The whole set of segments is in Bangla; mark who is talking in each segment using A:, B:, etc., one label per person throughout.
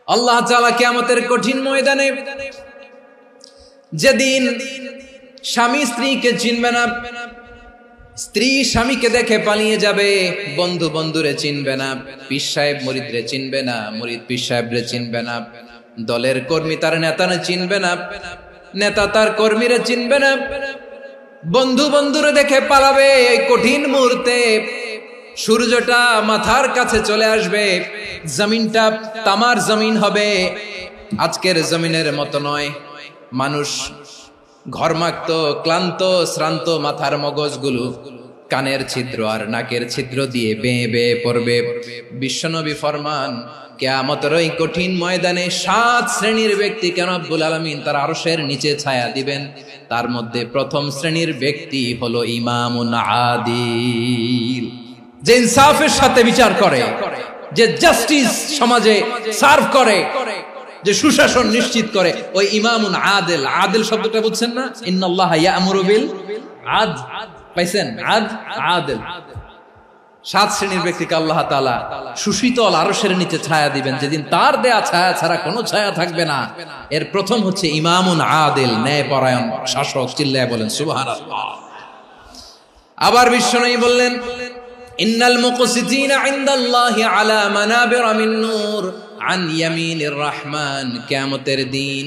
A: আল্লাহ তাআলা কিয়ামতের কঠিন ময়দানে যেদিন স্বামী স্ত্রীকে চিনবে না, স্ত্রী স্বামীকে দেখে পালিয়ে যাবে, বন্ধু বন্ধুরে চিনবে না, পীর সাহেব মুরিদরে চিনবে না, মুরিদ পীর সাহেবরে চিনবে না, দলের কর্মী তার নেতারে চিনবে না, নেতা তার কর্মীরে চিনবে না, বন্ধু বন্ধুরে দেখে পালাবে। এই কঠিন মুহূর্তে সূর্যটা মাথার কাছে চলে আসবে, জমিনটা তামার জমিন হবে, আজকের জমিনের মতো নয়। মানুষ ঘর্মাক্ত, ক্লান্ত, শ্রান্ত মাথার মগজগুলো কানের ছিদ্র আর নাকের ছিদ্র দিয়ে বেয়ে বেয়ে পড়বে। বিশ্বনবী ফরমান, কিয়ামতের ওই কঠিন ময়দানে 7 শ্রেণীর ব্যক্তিকে রব্বুল আলামিন তার আরশের নিচে ছায়া দিবেন। তার মধ্যে প্রথম শ্রেণীর ব্যক্তি হলো ইমামুন আদিল, যে ইনসাফের সাথে বিচার করে, যে জাস্টিস সমাজে সার্ভ করে, যে সুশাসন নিশ্চিত করে, ওই ইমামুন আদিল। আদিল শব্দটা বুঝছেন না? ইন্নাল্লাহা ইয়া'মুরু বিল আদল, পাইছেন? আদিল। 7 শ্রেণীর ব্যক্তিকে আল্লাহ তাআলা সুশীতল আরশের নিচে ছায়া দিবেন, যেদিন তার দেয়া ছায়া ছাড়া কোনো ছায়া থাকবে না। এর প্রথম হচ্ছে ইমামুন আদিল, ন্যায়পরায়ণ শাসক। চিল্লায় বলেন সুবহানাল্লাহ। আবার বিশ্বনবী বললেন, ইন্নাল মুকসিতিনা ইনদাল্লাহি আলা মানাবিরা মিন নূর আন ইয়ামিনির রহমান। কিয়ামতের দিন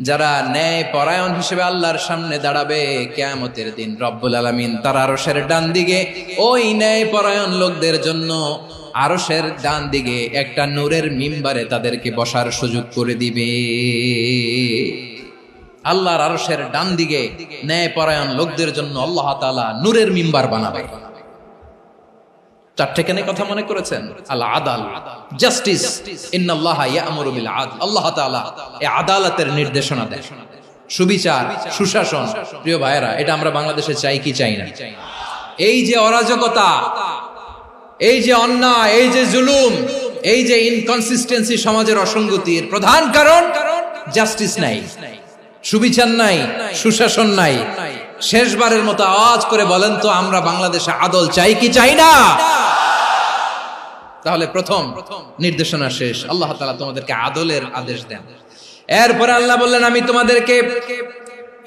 A: যারা ন্যায় পরায়ণ হিসেবে আল্লাহর সামনে দাঁড়াবে, কিয়ামতের দিন রব্বুল আলামিন তার আরশের ডান দিকে ওই ন্যায় পরায়ণ লোকদের জন্য আরশের ডান দিকে একটা নূরের মিম্বারে তাদেরকে বসার সুযোগ করে দিবে। আল্লাহর আরশের ডান দিকে ন্যায় পরায়ণ লোকদের জন্য আল্লাহ তাআলা নূরের মিম্বার বানাবে। 4টে কেন কথা মনে করেছেন? আল আদাল, জাস্টিস। ইন্নাল্লাহা ইয়া'মুরু বিল আদল। আল্লাহ তাআলা এই আদালতের নির্দেশনা দেন, সুবিচার, সুশাসন। প্রিয় ভাইয়েরা, এটা আমরা বাংলাদেশে চাই কি চাই না? এই যে অরাজকতা, এই যে অন্যায়, এই যে জুলুম, এই যে ইনকনসিস্টেন্সি সমাজের অসঙ্গতির প্রধান কারণ জাস্টিস নাই, সুবিচার নাই, সুশাসন নাই। শেষবারের মতো আওয়াজ করে বলেন তো, আমরা বাংলাদেশে আদল চাই কি চাই না? তাহলে প্রথম নির্দেশনা শেষ। আল্লাহ তাআলা তোমাদেরকে আদলের আদেশ দেন। এরপরে আল্লাহ বললেন, আমি তোমাদেরকে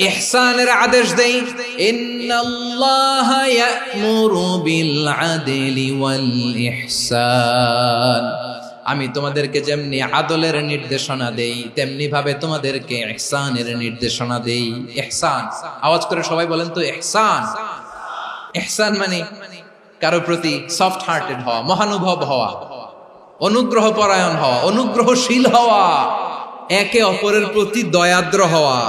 A: ইহসানের আদেশ দেই। ইন্নাল্লাহা ইয়া'মুরু বিল আদলি ওয়াল ইহসান। আমি তোমাদেরকে যেমনি আদলের নির্দেশনা দেই, তেমনি ভাবে তোমাদেরকে ইহসানের নির্দেশনা দেই। ইহসান, আওয়াজ করে সবাই বলেন তো ইহসান। ইহসান মানে কারো প্রতি সফট হার্টেড হওয়া, মহানুভব হওয়া, অনুগ্রহ পরায়ণ হওয়া, অনুগ্রহশীল হওয়া, একে অপরের প্রতি দয়াদ্র হওয়া।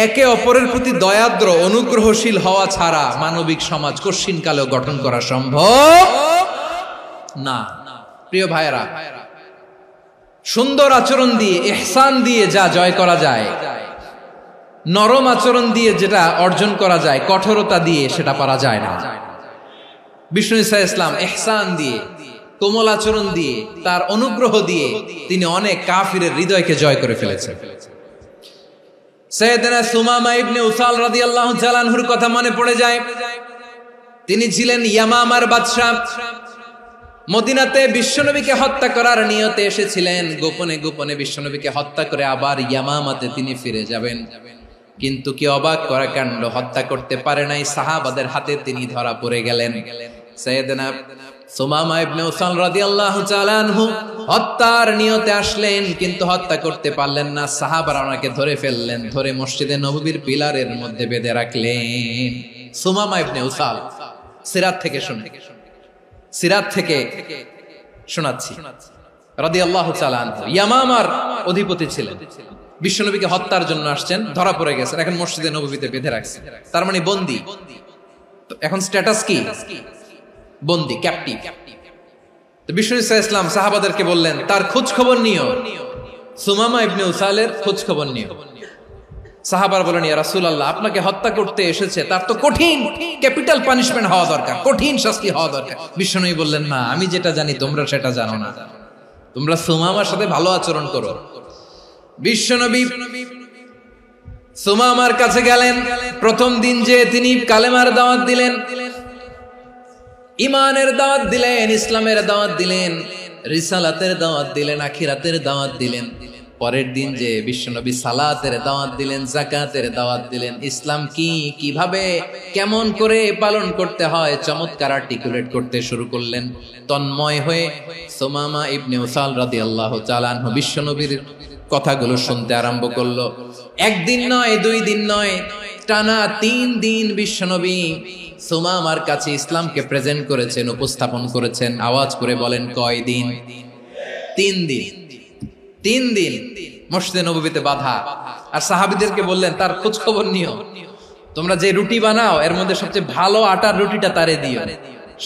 A: একে অপরের প্রতি দয়াদ্র, অনুগ্রহশীল হওয়া ছাড়া মানবিক সমাজ কশিনকালেও গঠন করা সম্ভব না। প্রিয় ভাইয়েরা, সুন্দর আচরণ দিয়ে, ইহসান দিয়ে যা জয় করা যায়, নরম আচরণ দিয়ে যেটা অর্জন করা যায়, কঠোরতা দিয়ে সেটা পারা যায় না। বিষ্ণু ঈসা ইসলাম ইহসান দিয়ে, কোমল আচরণ দিয়ে, তার অনুগ্রহ দিয়ে তিনি অনেক কাফিরের হৃদয়কে জয় করে ফেলেছেন। সাইয়েদনা সুমামা ইবনে উসাল রাদিয়াল্লাহু তাআলা আনহুর কথা মনে পড়ে যায়। তিনি ছিলেন ইয়ামামার বাদশা। মদিনাতে বিশ্বনবীকে হত্যা করার নিয়তে এসেছিলেন। গোপনে গোপনে বিশ্বনবীকে হত্যা করে আবার ইয়ামামাতে তিনি ফিরে যাবেন। কিন্তু কি অবাক করা কাণ্ড, হত্যা করতে পারে নাই, সাহাবাদের হাতে তিনি ধরা পড়ে গেলেন। সাইয়েদনা সুমামা ইবনে উসাল রাদিয়াল্লাহু তাআলা আনহু হত্যার নিয়তে আসলেন, কিন্তু হত্যা করতে পারলেন না। সাহাবারা ওনাকে ধরে ফেললেন, ধরে মসজিদে নববীর পিলারের মধ্যে বেঁধে রাখলেন। সুমামা ইবনে উসাল, সিরাত থেকে শুনে, সিরাত থেকে শোনাচ্ছি, রাদিয়াল্লাহু তাআলা আনহু ইয়ামামার অধিপতি ছিলেন। বিশ্বনবীকে হত্যার জন্য আসছেন, ধরা পড়ে গেছেন, এখন মসজিদে নববীতে বেঁধে রাখছেন। তার মানে বন্দী। এখন স্ট্যাটাস কি? বন্দী, ক্যাপটিভ। তো বিষ্ণু ঈসা ইসলাম সাহাবাদেরকে বললেন, তার খোঁজ খবর নিও, সুমামা ইবনে উসালের খোঁজ খবর নিও। সাহাবার বলেন, ইয়া রাসূলুল্লাহ, আপনাকে হত্যা করতে এসেছে, তার তো কঠিন ক্যাপিটাল পানিশমেন্ট হওয়া দরকার, কঠিন শাস্তি হওয়া দরকার। বিশ্বনবী বললেন, না, আমি যেটা জানি তোমরা সেটা জানো না, তোমরা সুমামার সাথে ভালো আচরণ করো। বিশ্বনবী সুমামার কাছে গেলেন। প্রথম দিন যে তিনি কালেমার দাওয়াত দিলেন, ইমানের দাওয়াত দিলেন, ইসলামের দাওয়াত দিলেন, রিসালাতের দাওয়াত দিলেন, আখিরাতের দাওয়াত দিলেন। পরের দিন যে বিশ্বনবী সালাতের দাওয়াত দিলেন, যাকাতের দাওয়াত দিলেন, ইসলাম কি, কিভাবে, কেমন করে পালন করতে হয় চমৎকার আর্টিকুলেট করতে শুরু করলেন। তন্ময় হয়ে সুমামা ইবনে উসাল রাদিয়াল্লাহু তাআলা আনহু বিশ্বনবীর কথাগুলো শুনতে আরম্ভ করলো। একদিন নয়, 2 দিন নয়, টানা 3 দিন বিশ্বনবী সুমামার কাছে ইসলামকে প্রেজেন্ট করেছেন, উপস্থাপন করেছেন। আওয়াজ করে বলেন, কয় দিন? 3 দিন। 3 দিন মসজিদে নববীতে বাধা। আর সাহাবীদেরকে বললেন, তার খোঁজ খবর নিও, তোমরা যে রুটি বানাও এর মধ্যে সবচেয়ে ভালো আটার রুটিটা তারে দিও,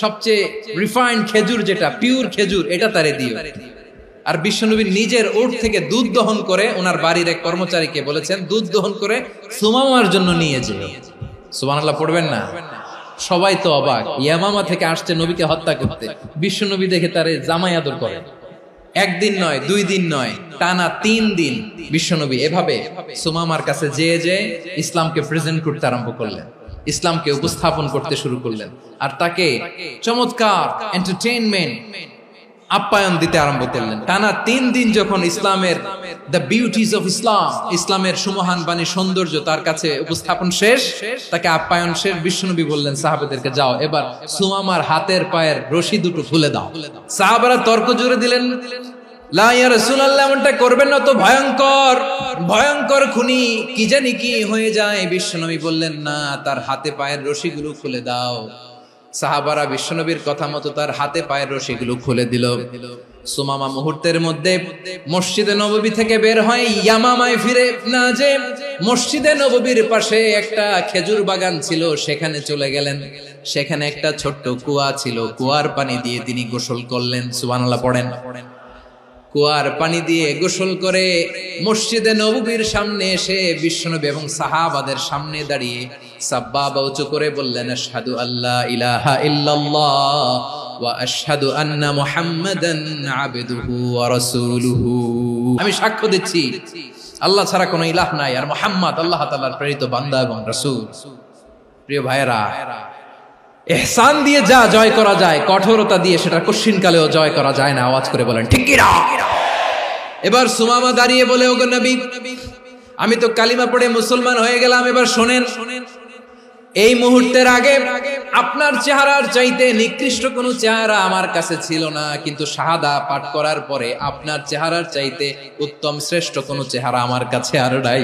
A: সবচেয়ে রিফাইন্ড খেজুর, যেটা পিওর খেজুর, এটা তারে দিও। আর বিশ্বনবী নিজের উট থেকে দুধ দহন করে ওনার বাড়ির এক কর্মচারীকে বলেছেন, দুধ দহন করে সুমামার জন্য নিয়ে যেও। সুবহানাল্লাহ পড়বেন না? সবাই তো অবাক, ইয়ামামা থেকে আসছে নবীকে হত্যা করতে, বিশ্বনবী দেখে তারে জামাই আদর করে। একদিন নয়, 2 দিন নয়, টানা 3 দিন বিশ্বনবী এভাবে সুমামার কাছে যেয়ে ইসলামকে প্রেজেন্ট করতে আরম্ভ করলেন, ইসলামকে উপস্থাপন করতে শুরু করলেন। আর তাকে চমৎকার এন্টারটেইনমেন্ট, আপ্যায়ন দিতে আরম্ভ করলেন। টানা 3 দিন যখন ইসলামের দ্য বিউটিজ অফ ইসলাম, ইসলামের সুমহান বাণী, সৌন্দর্য তার কাছে উপস্থাপন শেষ, তাকে আপ্যায়ন শেষ, বিশ্বনবী বললেন সাহাবাদেরকে, যাও এবার সুমামার হাতের পায়ের রশি দুটো খুলে দাও। সাহাবারা তর্ক জুড়ে দিলেন, লা ইয়া রাসূলুল্লাহ, এমনটা করবেন না, তো ভয়ঙ্কর ভয়ঙ্কর খুনি, কি জানি কি হয়ে যায়। বিশ্বনবী বললেন, না, তার হাতে পায়ের রশিগুলো খুলে দাও। সাহাবারা বিশ্বনবীর কথা মতো তার হাতে পায়ের রশিগুলো খুলে দিল। সুমামা মুহূর্তের মধ্যে মসজিদে নববী থেকে বের হয়, ইয়ামামায় ফিরে না যে মসজিদে নববীর পাশে একটা খেজুর বাগান ছিল, সেখানে চলে গেলেন। সেখানে একটা ছোট্ট কুয়া ছিল, কুয়ার পানি দিয়ে তিনি গোসল করলেন। সুবহানাল্লাহ পড়েন। কুয়ার পানি দিয়ে গোসল করে মসজিদে নববীর সামনে এসে বিশ্বনবী এবং সাহাবাদের সামনে দাঁড়িয়ে সাব্বাবা উঁচু করে বললেন, আশহাদু আল্লা ইলাহা ইল্লাল্লাহ ওয়া আশহাদু আন্না মুহাম্মাদান আবদুহু ওয়া রাসূলুহু। আমি সাক্ষ্য দিচ্ছি আল্লাহ ছাড়া কোনো ইলাহ নাই, আর মুহাম্মদ আল্লাহ তাআলার প্রেরিত বান্দা এবং রাসূল। প্রিয় ভাইয়েরা, ইহসান দিয়ে যা জয় করা যায়, কঠোরতা দিয়ে সেটা কঠিনকালেও জয় করা যায় না। আওয়াজ করে বলেন, ঠিক কি না? এবার সুমামা দাঁড়িয়ে বলে, ওগো নবী, আমি তো কালিমা পড়ে মুসলমান হয়ে গেলাম, এবার শোনেন, এই মুহূর্তের আগে আপনার চেহারার চাইতে নিকৃষ্ট কোনো চেহারা আমার কাছে ছিল না, কিন্তু শাহাদা পাঠ করার পরে আপনার চেহারার চাইতে উত্তম শ্রেষ্ঠ কোনো চেহারা আমার কাছে আর নাই।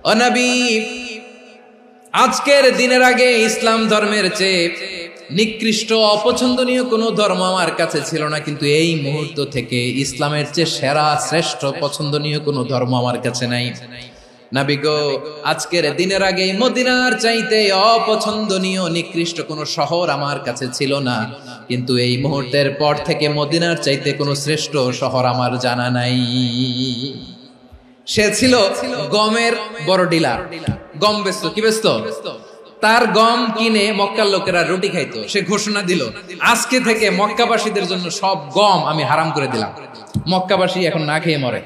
A: ও নবী, আজকের দিনের আগে ইসলাম ধর্মের চেয়ে নিকৃষ্ট অপছন্দনীয় কোনো ধর্ম আমার কাছে ছিল না, কিন্তু এই মুহূর্ত থেকে ইসলামের চেয়ে সেরা শ্রেষ্ঠ পছন্দনীয় কোনো ধর্ম আমার কাছে নাই। নবী গো, আজকের দিনের আগে মদিনার চাইতে অপছন্দনীয় নিকৃষ্ট কোনো শহর আমার কাছে ছিল না, কিন্তু এই মুহূর্তের পর থেকে মদিনার চাইতে কোনো শ্রেষ্ঠ শহর আমার জানা নাই। সে ছিল গমের বড় ডিলার, গম বেচতো। কি বেচতো? তার গম কিনে মক্কার লোকেরা রুটি খাইতো। সে ঘোষণা দিল, আজকে থেকে মক্কাবাসীদের জন্য সব গম আমি হারাম করে দিলাম, মক্কাবাসী এখন না খেয়ে মরে।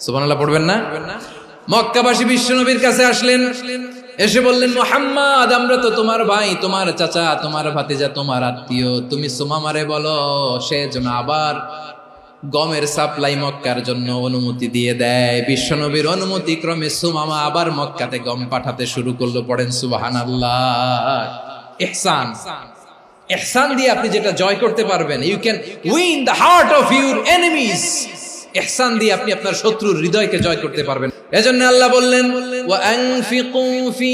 A: সুবহানাল্লাহ পড়বেন না? মক্কাবাসী বিশ্বনবীর কাছে আসলেন, এসে বললেন, মুহাম্মদ, আমরা তো তোমার ভাই, তোমার চাচা, তোমার ভাতিজা, তোমার আত্মীয়, তুমি সুমামারে বলো সে যেন আবার গমের সাপ্লাই মক্কার জন্য অনুমতি দিয়ে দেয়। বিশ্বনবীর অনুমতি ক্রমে সুমামা আবার মক্কাতে গম পাঠাতে শুরু করলো। পড়েন সুবহানাল্লাহ। ইহসান, ইহসান দিয়ে আপনি যেটা জয় করতে পারবেন, you can win the heart of your enemies. ইহসান দিয়ে আপনি আপনার শত্রুর হৃদয়কে জয় করতে পারবেন। এজন্য আল্লাহ বললেন, ওয়া আনফিকু ফি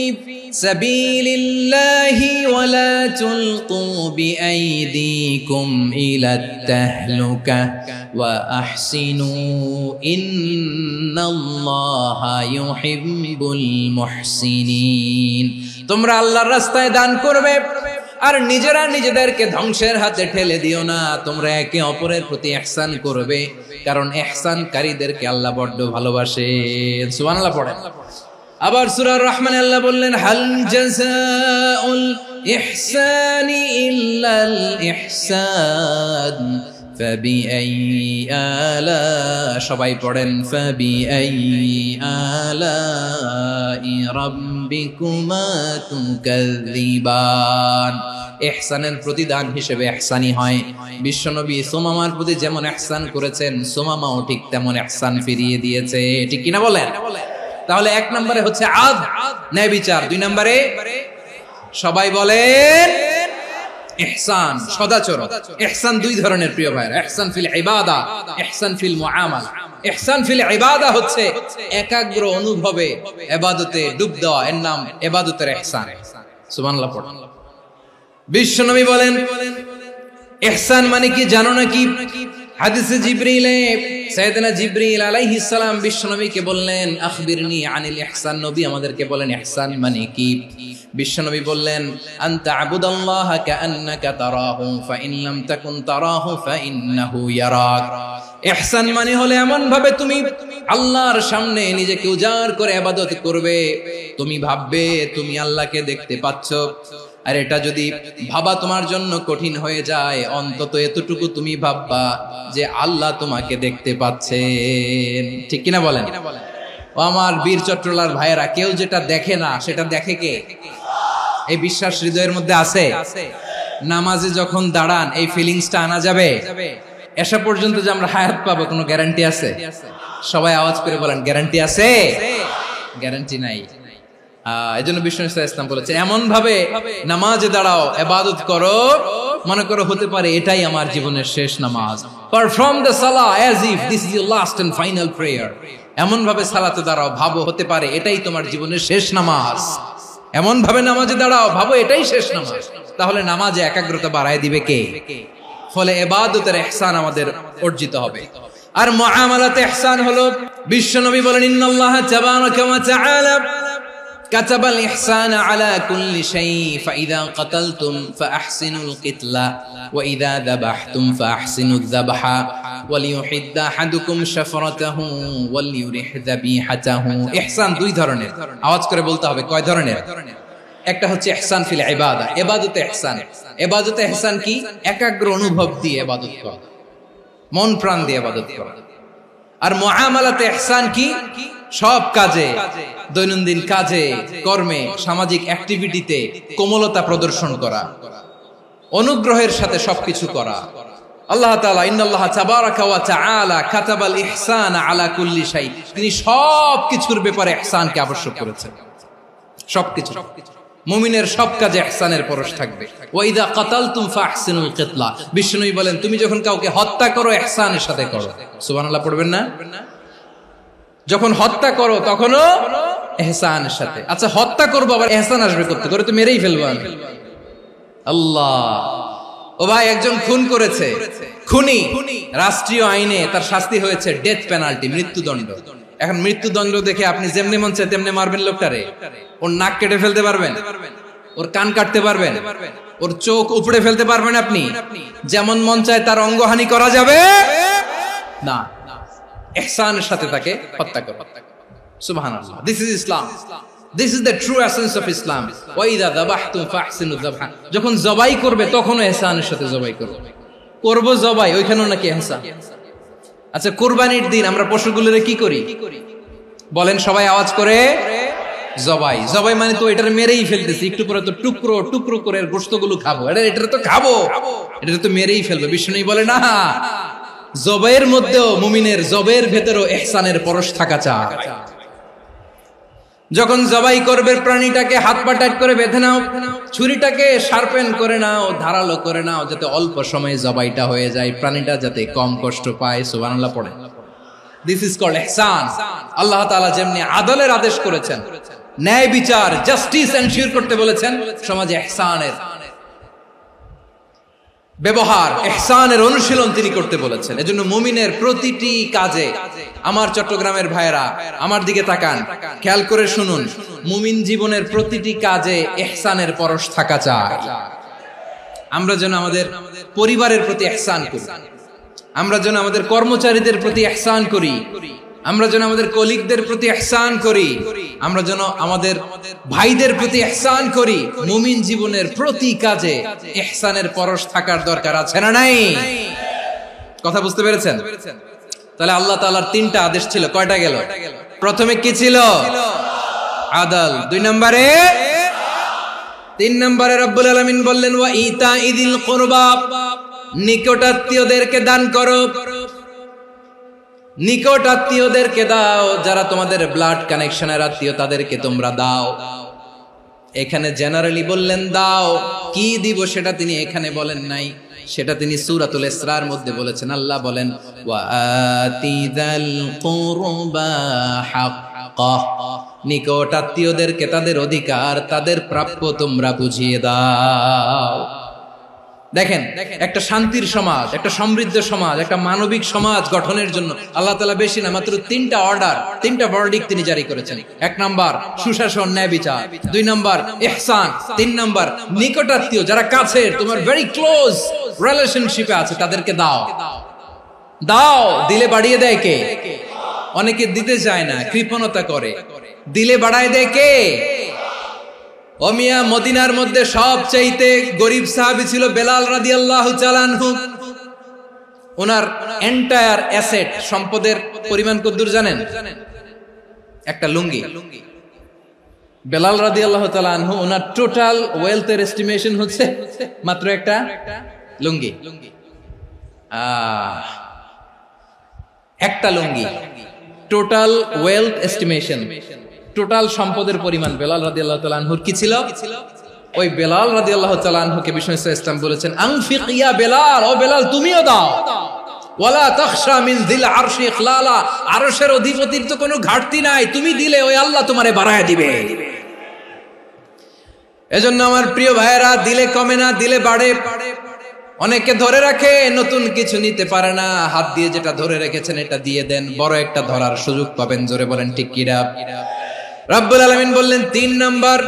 A: সাবিলিল্লাহি ওয়া লা তুলকু বিআইদিকুম ইলাত তাহলুকা ওয়া আহসিনু ইন্নাল্লাহা ইউহিব্বুল মুহসিনিন। তোমরা আল্লাহর রাস্তায় দান করবে আর নিজেরা নিজেদেরকে ধ্বংসের হাতে ঠেলে দিও না। তোমরা একে অপরের প্রতি ইহসান করবে, কারণ ইহসানকারীদেরকে আল্লাহ বড্ড ভালোবাসেন। সুবহানাল্লাহ পড়েন। আবার সূরা রহমানে আল্লাহ বললেন, হাল জাযাউল ইহসানি ইল্লাল ইহসান ফাবিআইয়ি আলা, সবাই পড়েন, ফাবিআইয়ি আলাই রাব্বিকুমা তুকাযযিবান। ইহসানের প্রতিদান হিসেবে ইহসানি হয়। বিশ্বনবী সুমামার প্রতি যেমন ইহসান করেছেন, সুমামাও ঠিক তেমন ইহসান ফিরিয়ে দিয়েছে। ঠিক কিনা বলেন? তাহলে 1 নম্বরে হচ্ছে আদ, ন্যায় বিচার। 2 নম্বরে সবাই বলেন ইহসান, সদাচরণ। ইহসান 2 ধরনের প্রিয় ভাইরা, ইহসান ফিল ইবাদা, ইহসান ফিল মুআমালা। ইহসান ফিল ইবাদা হচ্ছে একাগ্র অনুভবে ইবাদতে ডুব দেওয়া, এর নাম ইবাদতের ইহসান। সুবহানাল্লাহ পড়ুন। বিশ্বনবী বলেন ইহসান মানে কি জানো নাকি? হাদিসে জিবরিলে সাইয়েদনা জিবরিল আলাইহিস সালাম বিশ্বনবীকে বললেন আখবিরনি আনিল ইহসান। নবী আমাদেরকে বলেন ইহসান মানে কি? বিশ্বনবী বললেন আনতা আবুদাল্লাহা কাআন্নাকা তারাহু ফাইন লাম তাকুন তারাহু ফাইন্নাহু ইয়ারাক। ইহসান মানে হলো এমন ভাবে তুমি আল্লাহর সামনে নিজেকে উজাড় করে ইবাদত করবে, তুমি ভাববে তুমি আল্লাহকে দেখতে পাচ্ছ। আর এটা যদি ভাবা তোমার জন্য কঠিন হয়ে যায়, অন্তত এতটুকু তুমি ভাববা যে আল্লাহ তোমাকে দেখতে পাচ্ছেন। ঠিক কিনা বলেন? ও আমার বীর চট্টলার ভাইয়েরা, কেউ যেটা দেখে না সেটা দেখে কে? এই বিশ্বাস হৃদয়ের মধ্যে আছে? নামাজে যখন দাঁড়ান এই ফিলিংসটা আনা যাবে? এসা পর্যন্ত যে আমরা হায়াত পাবো কোনো গ্যারান্টি আছে? সবাই আওয়াজ করে বলেন গ্যারান্টি আছে? গ্যারান্টি নাই। এজন্য বিষ্ণু ইসলাম বলেছে এমন ভাবে নামাজে দাঁড়াও, ইবাদত করো, মনে করো হতে পারে এটাই আমার জীবনের শেষ নামাজ। Perform the salah as if this is your last and final prayer. এমন ভাবে সালাতে দাঁড়াও, ভাবো হতে পারে এটাই তোমার জীবনের শেষ নামাজ। এমন ভাবে নামাজে দাঁড়াও, ভাবো এটাই শেষ নামাজ। তাহলে নামাজে একাগ্রতা বাড়ায় দিবে কে? ফলে ইবাদতের ইহসান আমাদের অর্জিত হবে। আর মুআমালাতে ইহসান হলো, বিশ্বনবী বলেন ইন্নাল্লাহা তাবারাকা ওয়া তাআলা كتب الإحسان على كل شيء فإذا قتلتم فأحسنوا القتلة وإذا ذبحتم فأحسنوا الذبح وليحد أحدكم شفرته وليرح ذبيحته। ইহসান 2 ধরনের, আওয়াজ করে বলতে হবে কয় ধরনের? একটা হচ্ছে ইহসান ফিল ইবাদা, ইবাদতে ইহসান। ইবাদতে ইহসান কি? একাগ্র অনুভব দিয়ে ইবাদত করা, মন প্রাণ দিয়ে ইবাদত করা। আর মুআমালাতে ইহসান কি? সব কাজে, দৈনন্দিন কাজে, কর্মে, সামাজিক অ্যাক্টিভিটিতে কোমলতা প্রদর্শন করা, অনুগ্রহের সাথে সবকিছু করা। আল্লাহ তাআলা ইন্নাল্লাহা তাবারাকা ওয়া তাআলা কাতাবাল ইহসান আলা কুল্লি শাই, তিনি সবকিছুর ব্যাপারে ইহসানকে আবশ্যক করেছেন। সবকিছু, মুমিনের সব কাজে ইহসানের পরশ থাকবে। ওয়া ইযা কাতালতুম ফাহসিনুল কিতলা, বিষ্ণুই বলেন তুমি যখন কাউকে হত্যা করো ইহসানের সাথে করো। সুবহানাল্লাহ পড়বেন না? যখন হত্যা করো তখনও ইহসানের সাথে। আচ্ছা হত্যা করবো আবার ইহসান আসবে করতে করে, তো মেরেই ফেলবো আমি। আল্লাহ, ও ভাই একজন খুন করেছে, খুনি, রাষ্ট্রীয় আইনে তার শাস্তি হয়েছে ডেথ পেনাল্টি, মৃত্যুদণ্ড। এখন মৃত্যুদণ্ড দেখে আপনি যেমনি মন চায় তেমনি মারবেন লোকটারে? ওর নাক কেটে ফেলতে পারবেন? ওর কান কাটতে পারবেন? ওর চোখ উপড়ে ফেলতে পারবেন আপনি? যেমন মন চায় তার অঙ্গহানি করা যাবে না। ইহসানের সাথে তাকে হত্যা করো। সুবহানাল্লাহ, this is Islam, this is the true essence of Islam. ওয়া ইযা যাবাহতুম ফাহসিনু যাবহা, যখন জবাই করবে তখনও ইহসানের সাথে জবাই করো। করব জবাই, ওইখানেও নাকি ইহসান। আচ্ছা কুরবানির দিন আমরা পশুগুলোরে কি করি বলেন সবাই আওয়াজ করে? জবাই। জবাই মানে তো এটার মেরেই ফেলতেছি, একটু পরে তো টুকরো টুকরো করে গোশতগুলো খাবো, এটা তো খাবো, এটা তো মেরেই ফেলবো। বিষ্ণু বলে না, জবাইয়ের মধ্যেও মুমিনের জবের ভেতরেও ইহসানের পরশ থাকা চাই। যখন জবাই করবে প্রাণীটাকে হাত পা টাইট করে বেঁধে নাও, ছুরিটাকে শার্পেন করে নাও, ধারালো করে নাও, যাতে অল্প সময়ে জবাইটা হয়ে যায়, প্রাণীটা যাতে কম কষ্ট পায়। সুবহানাল্লাহ পড়ে। দিস ইজ কল্ড ইহসান। আল্লাহ তাআলা যেমনি আদলের আদেশ করেছেন, ন্যায় বিচার, জাস্টিস এনশিওর করতে বলেছেন, সমাজে ইহসানের ব্যবহার, ইহসানের অনুশীলন তিনি করতে বলেছেন। এজন্য মুমিনের প্রতিটি কাজে, আমার চট্টগ্রামের ভাইয়েরা আমার দিকে তাকান, খেয়াল করে শুনুন, মুমিন জীবনের প্রতিটি কাজে ইহসানের পরশ থাকা চাই। আমরা যেন আমাদের পরিবারের প্রতি ইহসান করি, আমরা যেন আমাদের কর্মচারীদের প্রতি ইহসান করি, আমরা যেন আমাদের কলিগদের প্রতি ইহসান করি, আমরা যেন আমাদের ভাইদের প্রতি ইহসান করি। মুমিন জীবনের প্রতি কাজে ইহসানের পরশ থাকার দরকার আছে না নাই? কথা বুঝতে পেরেছেন? তাহলে আল্লাহ তাআলার 3টা আদেশ ছিল, কয়টা গেল? প্রথমে কি ছিল? আদল। 2 নম্বরে তিন নম্বরে রব্বুল আলামিন বললেন ওয়া ইতাইদিল কুরবা, নিকটাত্মীয়দেরকে দান করো। নিকট আত্মীয়দেরকে দাও, যারা তোমাদের ব্লাড কানেকশনের আত্মীয় তাদেরকে তোমরা দাও। এখানে জেনারেলি বললেন দাও, কি দিব সেটা তিনি এখানে বলেন নাই, সেটা তিনি সূরাতুল ইসরার মধ্যে বলেছেন। আল্লাহ বলেন ওয়া আতিযাল কুরবা হাক্কাহ, নিকট আত্মীয়দেরকে তাদের অধিকার, তাদের প্রাপ্য তোমরা বুঝিয়ে দাও। দেখেন, একটা শান্তির সমাজ, একটা সমৃদ্ধ সমাজ, একটা মানবিক সমাজ গঠনের জন্য আল্লাহ তাআলা বেশি না মাত্র তিনটা অর্ডার, তিনটা ভার্ডিক্ট তিনি জারি করেছেন। এক নাম্বার সুশাসন, ন্যায় বিচার। দুই নাম্বার ইহসান। তিন নাম্বার নিকটাত্মীয়, যারা কাছের, তোমার ভেরি ক্লোজ রিলেশনশিপে আছে, তাদেরকে দাও। দাও, দিলে বাড়িয়ে দেয় কে? অনেকে দিতে চায় না, কৃপণতা করে। দিলে বাড়ায় দেয় কে? ও মিয়া, মদিনার মধ্যে সবচাইতে গরিব সাহাবী ছিল বেলাল রাদিয়াল্লাহু তাআলা আনহু। ওনার এন্টায়ার অ্যাসেট, সম্পদের পরিমাণ কতদূর জানেন? একটা লুঙ্গি। বেলাল রাদিয়াল্লাহু তাআলা আনহু, ওনার টোটাল ওয়েলথের এস্টিমেশন হচ্ছে মাত্র একটা লুঙ্গি। একটা লুঙ্গি, টোটাল ওয়েলথ এস্টিমেশন, টোটাল সম্পদের পরিমাণ বেলাল রাদিয়াল্লাহু তাআলা আনহুর কি ছিল? ওই বেলাল রাদিয়াল্লাহু তাআলা আনহুকে বিষ্ণু ইসলাম বলেছেন আনফিক ইয়া বেলাল, ও বেলাল তুমিও দাও। ওয়ালা তাখশা মিন যিল আরশি ইখলালা, আরশের অধিপতির তো কোনো ঘাটতি নাই, তুমি দিলে ওই আল্লাহ তোমারে বাড়ায় দিবে। এজন্য আমার প্রিয় ভাইয়েরা, দিলে কমে না, দিলে বাড়ে। অনেকে ধরে রাখে, নতুন কিছু নিতে পারে না, হাত দিয়ে যেটা ধরে রেখেছেন এটা দিয়ে দেন, বড় একটা ধরার সুযোগ পাবেন। জোরে বলেন ঠিক কিনা? রব্বুল আলামিন বললেন ৩ নাম্বার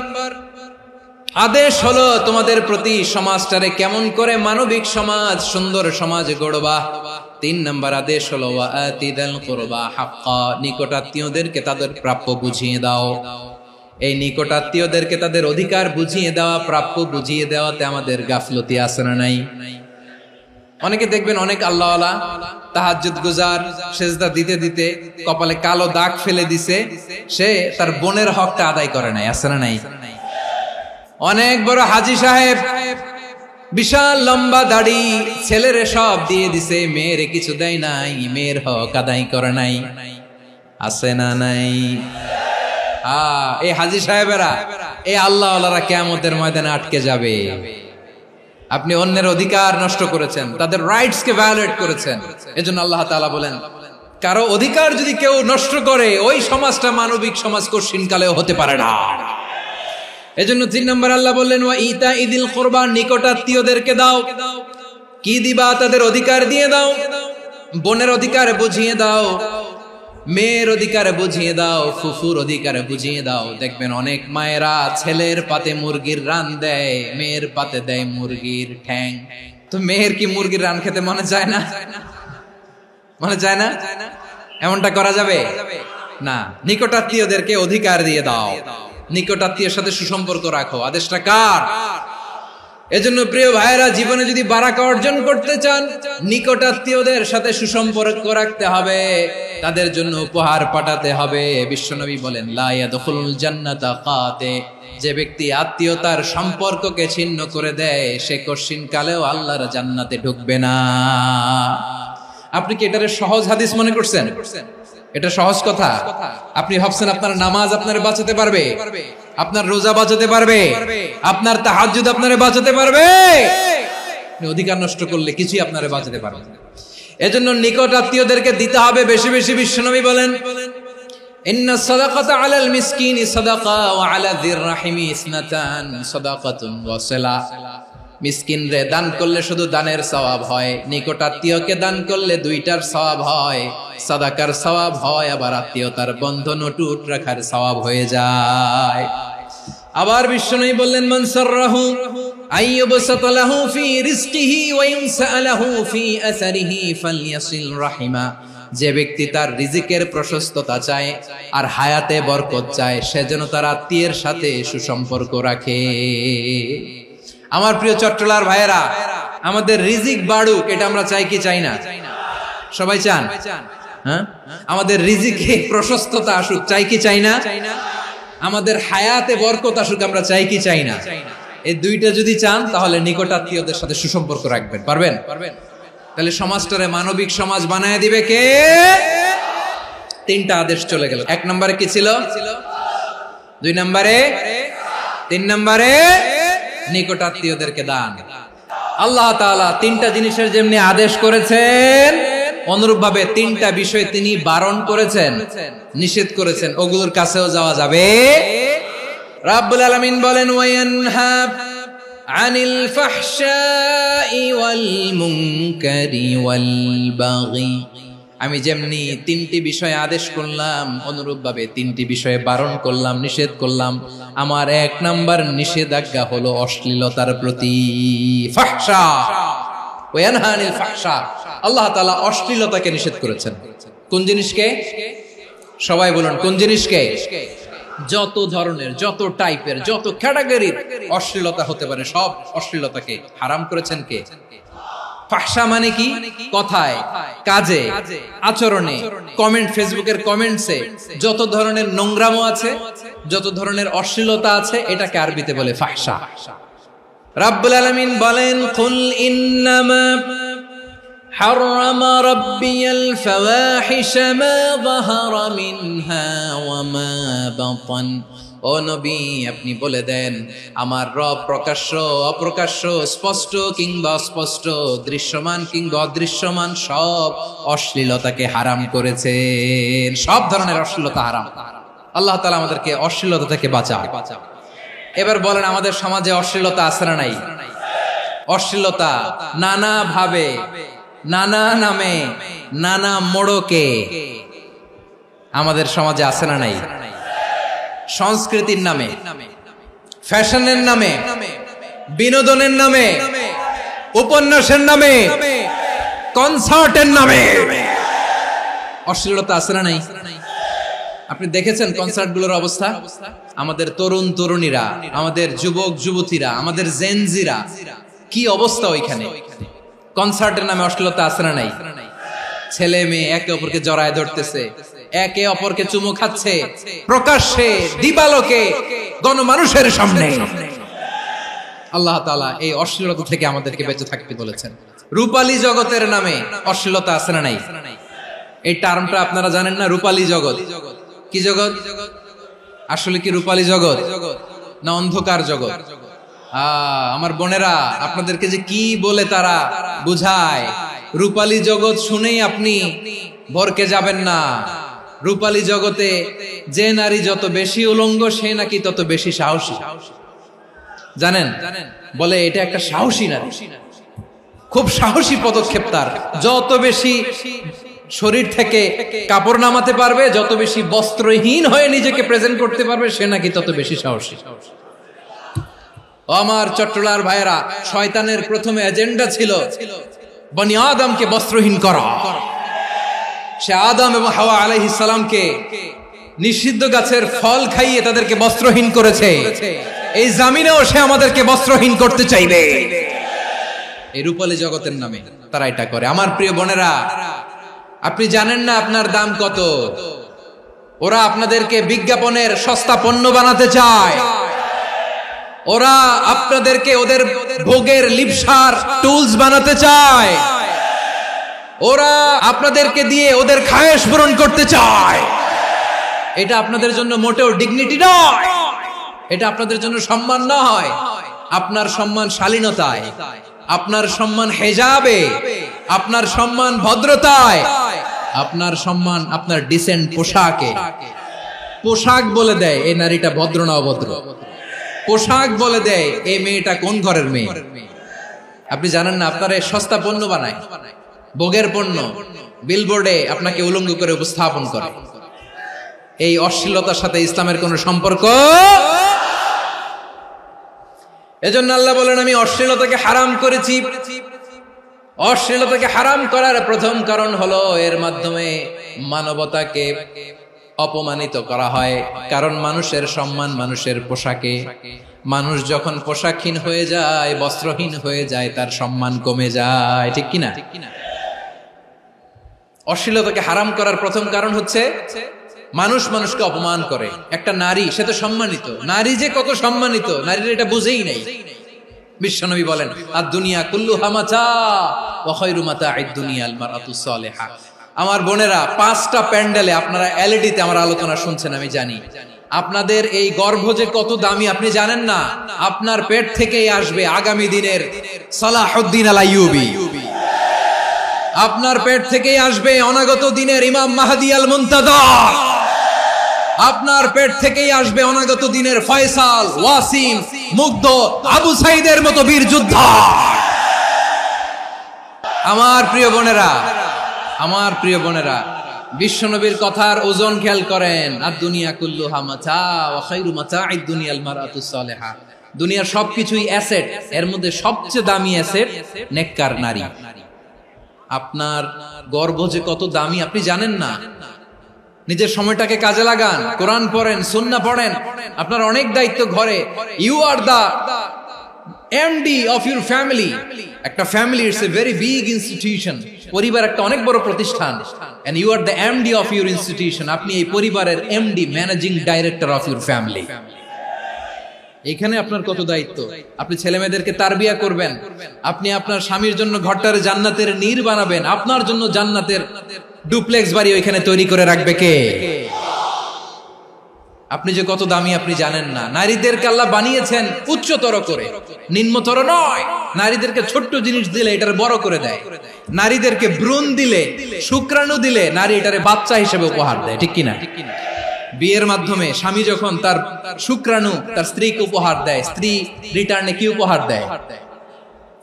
A: আদেশ হলো তোমাদের প্রতি সমাজটারে কেমন করে মানবিক সমাজ, সুন্দর সমাজ গড়বা। ৩ নাম্বার আদেশ হলো ওয়া আতিদাল কুরবা হাক্কা, নিকটাত্মীয়দেরকে তাদের প্রাপ্য বুঝিয়ে দাও। এই নিকটাত্মীয়দেরকে তাদের অধিকার বুঝিয়ে দেওয়া, প্রাপ্য বুঝিয়ে দেওয়াতে আমাদের গাফলতি আছে না নাই? অনেকে দেখবেন অনেক আল্লাহওয়ালা, তাহাজ্জুদ গুজার, সেজদা দিতে দিতে কপালে কালো দাগ ফেলে দিছে, সে তার বোনের হকটা আদায় করে নাই, আছে না নাই? অনেক বড় হাজী সাহেব, বিশাল লম্বা দাড়ি, ছেলেরে সব দিয়ে দিছে, মেয়েরে কিছু দেয় নাই, মেয়ের হক আদায় করে নাই, আছে না নাই? এই হাজী সাহেবেরা, এই আল্লাহওয়ালারা কিয়ামতের ময়দানে আটকে যাবে। আপনি অন্যের অধিকার নষ্ট করেছেন, তাদের রাইটস কে ভায়োলেট করেছেন। এজন্য আল্লাহ তাআলা বলেন, কারো অধিকার যদি কেউ নষ্ট করে, ওই সমাজটা মানবিক সমাজ কঠিনকালেও হতে পারে না। এজন্য ৩ নম্বর আল্লাহ বললেন ওয়া ইতাইদিল কুরবা, নিকটাত্মীয়দেরকে দাও। কি দিবা? তাদের অধিকার দিয়ে দাও। বোনের অধিকার বুঝিয়ে দাও, মেয়ের অধিকার বুঝিয়ে দাও, ফুফুর অধিকার বুঝিয়ে দাও। দেখবেন অনেক মায়েরা ছেলের পাতে মুরগির রান দেয়, মেয়ের পাতে দেয় মুরগির ঠ্যাং। তো মেয়ের কি মুরগির রান খেতে মনে চায় না? মনে চায় না? এমনটা করা যাবে না। নিকটাত্মীয়দেরকে অধিকার দিয়ে দাও, নিকটাত্মীয়ের সাথে সুসম্পর্ক রাখো। আদেশটা কার? এজন্য প্রিয় ভাইয়েরা, জীবনে যদি বারাকা অর্জন করতে চান, নিকটাত্মীয়দের সাথে সুসম্পর্ক রাখতে হবে, তাদের জন্য উপহার পাঠাতে হবে। বিশ্বনবী বলেন লা ইয়াদখুলুল জান্নাতা কাতে, যে ব্যক্তি আত্মীয়তার সম্পর্ককে ছিন্ন করে দেয়, সে কঠিন কালেও আল্লাহর জান্নাতে ঢুকবে না। আপনি কি এটারে সহজ হাদিস মনে করছেন? এটা সহজ কথা। আপনি ভাবছেন আপনার নামাজ আপনারে বাঁচাতে পারবে, আপনার রোজা বাঁচাতে পারবে, আপনার তাহাজ্জুদ আপনারে বাঁচাতে পারবে? অধিকার নষ্ট করলে কিছুই আপনারে বাঁচাতে পারবে না। এজন্য নিকট আত্মীয়দেরকে দিতে হবে বেশি বেশি। বিশ্বনবী বলেন ইন্না সাদাকাতা আলাল মিসকিনি সাদাকা ওয়া আলা যির রাহিমি ইসনাতান সাদাকাতুন ওয়া সিলা। মিসকিন রে দান করলে শুধু দানের সওয়াব হয়, নিকট আত্মীয়কে দান করলে দুইটার সওয়াব হয়, সাদাকার সওয়াব হয়, আবার আত্মীয়তার বন্ধন অটুট রাখার সওয়াব হয়ে যায়। আবার বিশ্বনবী বললেন মান সাররাহু আইয়ুবসাতা লাহু ফি রিজকিহি ওয়া ইউনসা লাহু ফি আসারিহি ফালইয়াসিল রাহিমা। যে ব্যক্তি তার রিজিকের প্রশস্ততা চায় আর হায়াতে বরকত চায়, সে যেন তার আত্মীয়ের সাথে সুসম্পর্ক রাখে। আমার প্রিয় চট্টলার ভাইয়েরা, আমাদের রিজিক বাড়ুক, এটা আমরা চাই কি চাই না? সবাই চান? হ্যাঁ, আমাদের রিজিকে প্রশস্ততা আসুক, চাই কি চাই না? আমাদের হায়াতে বরকত আসুক, আমরা চাই কি চাই না? এই দুইটা যদি চান তাহলে নিকটাত্মীয়দের সাথে সুসম্পর্ক রাখবেন। পারবেন? তাহলে সমাজটারে মানবিক সমাজ বানায় দিবে কে? তিনটা আদেশ চলে গেল। 1 নম্বরে কি ছিল? 2 নম্বরে, 3 নম্বরে নিকটাত্মীয়দেরকে দান। আল্লাহ তাআলা তিনটা জিনিসের যেমনি আদেশ করেছেন, অনুরূপ ভাবে তিনটা বিষয় তিনি বারণ করেছেন, নিষেধ করেছেন। ওগুলোর কাছেও যাওয়া যাবে। রাব্বুল আলামিন বলেন, ওয়ায়ানহা আনিল ফাহশাই ওয়াল মুনকারি ওয়াল বাগি। আমি যেমনি তিনটি বিষয়ে আদেশ করলাম, অনুরূপ ভাবে তিনটি বিষয়ে বারণ করলাম, নিষেধ করলাম। আমার 1 নাম্বার নিষেধাজ্ঞা হলো অশ্লীলতার প্রতি। ফাহশা, ওয়ায়ানহা আনিল ফাহশা, আল্লাহ তাআলা অশ্লীলতাকে নিষেধ করেছেন। কোন জিনিসকে? সবাই বলুন, কোন জিনিসকে? যত ধরনের, যত টাইপের, যত ক্যাটাগরির অশ্লীলতা হতে পারে সব অশ্লীলতাকে হারাম করেছেন কে? ফাহশা মানে কি? কথায়, কাজে, আচরণে, কমেন্ট, ফেসবুকের কমেন্টসে যত ধরনের নোংরামো আছে, যত ধরনের অশ্লীলতা আছে, এটাকে আরবিতে বলে ফাহশা। রাব্বুল আলামিন বলেন, কুল ইন্নামা حرم ربي الفواحش ما ظهر منها وما بطن। ও নবী, আপনি বলে দেন, আমার রব প্রকাশ্য, অপ্রকাশ্য, স্পষ্ট কিংবা অস্পষ্ট, দৃশ্যমান কিংবা অদৃশ্যমান সব অশ্লীলতাকে হারাম করেছেন। সব ধরনের অশ্লীলতা হারাম। আল্লাহ তাআলা আমাদেরকে অশ্লীলতা থেকে বাঁচায়। এবার বলেন, আমাদের সমাজে অশ্লীলতা আছে না নাই? অশ্লীলতা নানা ভাবে, নানা নামে, নানা মোড়কে আমাদের সমাজে আছে না নাই? সংস্কৃতির নামে, ফ্যাশনের নামে, বিনোদনের নামে, উপন্যাসের নামে, কনসার্টের নামে অশ্লীলতা আছে না নাই? আপনি দেখেছেন কনসার্টগুলোর অবস্থা? আমাদের তরুণ তরুণীরা, আমাদের যুবক যুবতীরা, আমাদের জেনজিরা, কি অবস্থা ওইখানে? কনসার্টের নামে অশ্লীলতা আছে না নাই? ছেলে মেয়ে একে অপরকে জড়ায় ধরতেছে, একে অপরকে চুমু খাচ্ছে, প্রকাশ্যে, দিবালোকে, গণমানুষের সামনে। আল্লাহ তাআলা এই অশ্লীলতা থেকে আমাদেরকে বেঁচে থাকতে বলেছেন। রূপালী জগতের নামে অশ্লীলতা আছে না নাই? এই টার্মটা আপনারা জানেন না? রূপালী জগৎ কি জগৎ? আসলে কি রূপালী জগৎ না অন্ধকার জগৎ? আমার বোনেরা, আপনাদেরকে যে কি বলে তারা বুঝায়, রূপালী জগৎ শুনেই আপনি ভরকে যাবেন না। রূপালী জগতে যে নারী যত বেশি উলঙ্গ, সে নাকি তত বেশি সাহসী। জানেন? বলে এটা একটা সাহসী নারী, খুব সাহসী পদক্ষেপ তার। যত বেশি শরীর থেকে কাপড় নামাতে পারবে, যত বেশি বস্ত্রহীন হয়ে নিজেকে প্রেজেন্ট করতে পারবে, সে নাকি তত বেশি সাহসী। আমার চট্টলার ভাইয়েরা, শয়তানের প্রথমে এজেন্ডা ছিল বনি আদমকে বস্ত্রহীন করা। সে আদম এবং হাওয়া আলাইহিস সালামকে নিষিদ্ধ গাছের ফল খাইয়ে তাদেরকে বস্ত্রহীন করেছে। এই জামিনেও সে আমাদেরকে বস্ত্রহীন করতে চাইবে। এই রূপালী জগতের নামে তারা এটা করে। আমার প্রিয় বোনেরা, আপনি জানেন না আপনার দাম কত। ওরা আপনাদেরকে বিজ্ঞাপনের সস্তা পণ্য বানাতে চায়। ওরা আপনাদেরকে ওদের ভোগের লিপসার টুলস বানাতে চায়। ওরা আপনাদেরকে দিয়ে ওদের খায়েশ পূরণ করতে চায়। এটা আপনাদের জন্য মোটেও ডিগনিটি নয়, এটা আপনাদের জন্য সম্মান নয়। আপনার সম্মান শালীনতায়, আপনার সম্মান হেজাবে, আপনার সম্মান ভদ্রতায়, আপনার সম্মান আপনার ডিসেন্ট পোশাকে। পোশাক বলে দেয় এই নারীটা ভদ্র না অভদ্র। পোশাক বলে দেয় এই মেয়েটা কোন ঘরের মেয়ে। আপনি জানেন না, আপনারা সস্তা পণ্য বানায়, ভোগের পণ্য, বিলবোর্ডে আপনাকে উলঙ্গ করে উপস্থাপন করে। এই অশ্লীলতার সাথে ইসলামের কোনো সম্পর্ক। এজন্য আল্লাহ বলেন, আমি অশ্লীলতাকে হারাম করেছি। অশ্লীলতাকে হারাম করার প্রথম কারণ হলো এর মাধ্যমে মানবতাকে অপমানিত করা হয়। কারণ মানুষের সম্মান মানুষের পোশাকে। মানুষ যখন পোশাকহীন হয়ে যায়, বস্ত্রহীন হয়ে যায়, তার সম্মান কমে যায়। ঠিক কিনা? অশ্লীলতাকে হারাম করার প্রথম কারণ হচ্ছে মানুষ মানুষকে অপমান করে। একটা নারী, সে তো সম্মানিত, নারী যে কত সম্মানিত নারীরা এটা বুঝেই নাই। বিশ্বনবী বলেন আদ-দুনিয়া কুল্লুহা মাতা ওয়া খায়রু মাতা'আদ দুনিয়া আল মারআতুস সালিহা। আমার বোনেরা, 5টা প্যান্ডেলে আপনারা এলইডিতে আমার আলোচনা শুনছেন, আমি জানি। আপনাদের এই গর্ভ যে কত দামি আপনি জানেন না। আপনার পেট থেকেই আসবে আগামী দিনের সালাহুদ্দিন আল আইয়ুবী, আপনার পেট থেকেই আসবে অনাগত দিনের ইমাম মাহদী আল মুনতাযর, আপনার পেট থেকেই আসবে অনাগত দিনের ফয়সাল, ওয়াসিম, মুগ্ধ, আবু সাইদের মতো বীর যোদ্ধা। আমার প্রিয় বোনেরা, আমার প্রিয় বোনেরা, বিশ্বনবীর কথার ওজন খেয়াল করেন। আদ-দুনিয়া কুল্লুহা মাতা ওয়া খায়রু মাতা'আদ দুনিয়া আল মারআতুস সালিহা। দুনিয়ার সবকিছুই অ্যাসেট, এর মধ্যে সবচেয়ে দামি অ্যাসেট নেককার নারী। আপনার গর্ভ যে কত দামি আপনি জানেন না। নিজের সময়টাকে কাজে লাগান, কোরআন পড়েন, সুন্নাহ পড়েন। আপনার অনেক দায়িত্ব ঘরে। You are the MD of your family. একটা family it's a very big institution. পরিবার একটা অনেক বড় প্রতিষ্ঠান, and you are the MD of your institution. আপনি এই পরিবারের MD, managing director of your family. এখানে আপনার কত দায়িত্ব। আপনি ছেলে মেয়েদেরকে তারবিয়া করবেন, আপনি আপনার স্বামীর জন্য ঘরটার জান্নাতের নীর বানাবেন, আপনার জন্য জান্নাতের ডুপ্লেক্স বাড়ি ওইখানে তৈরি করে রাখবে কে? আপনি যে কত দামি আপনি জানেন না। নারীদেরকে আল্লাহ বানিয়েছেন উচ্চতর করে, নিম্নতর নয়। নারীদেরকে ছোট্ট জিনিস দিলে এটার বড় করে দেয়। নারীদেরকে ভ্রূণ দিলে, শুক্রাণু দিলে নারী এটারে বাচ্চা হিসেবে উপহার দেয়, ঠিক কিনা? বিয়ের মাধ্যমে স্বামী যখন তার শুক্রাণু তার স্ত্রীকে উপহার দেয়, স্ত্রী রিটার্নে কি উপহার দেয়?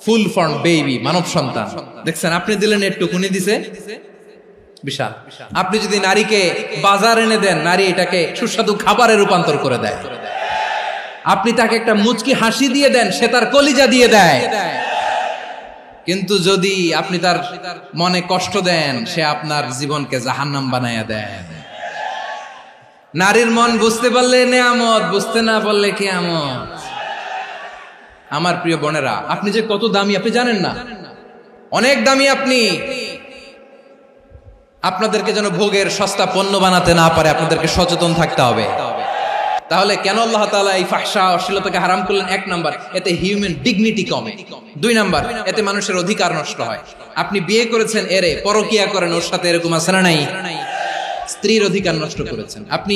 A: ফুল ফর্ম বেবি, মানব সন্তান। দেখছেন, আপনি দিলেন একটুকুনি, দিছে বিশাল। আপনি যদি নারীকে বাজার এনে দেন, নারী এটাকে সুস্বাদু খাবারে রূপান্তর করে দেয়। আপনি তাকে একটা মুচকি হাসি দিয়ে দেন, সে তার কলিজা দিয়ে দেয়। কিন্তু যদি আপনি তার মনে কষ্ট দেন, সে আপনার জীবনকে জাহান্নাম বানায়া দেয়। নারীর মন বুঝতে পারলে নেয়ামত, বুঝতে না পারলে কিয়ামত। আমার প্রিয় বোনেরা, আপনি যে কত দামি আপনি জানেন না। অনেক দামি আপনি। আপনাদেরকে যেন ভোগের সস্তা পণ্য বানাতে না পারে, আপনাদেরকে সচেতন থাকতে হবে। তাহলে কেন আল্লাহ তাআলা এই ফাহশা, অশ্লীলতাকে হারাম করলেন? 1 নাম্বার, এতে হিউম্যান ডিগনিটি কমে। 2 নাম্বার, এতে মানুষের অধিকার নষ্ট হয়। আপনি বিয়ে করেছেন, এরে পরকিয়া করেন, ওর সাথে এরকম আছে না নাই? স্ত্রীর অধিকার নষ্ট করেছেন। আপনি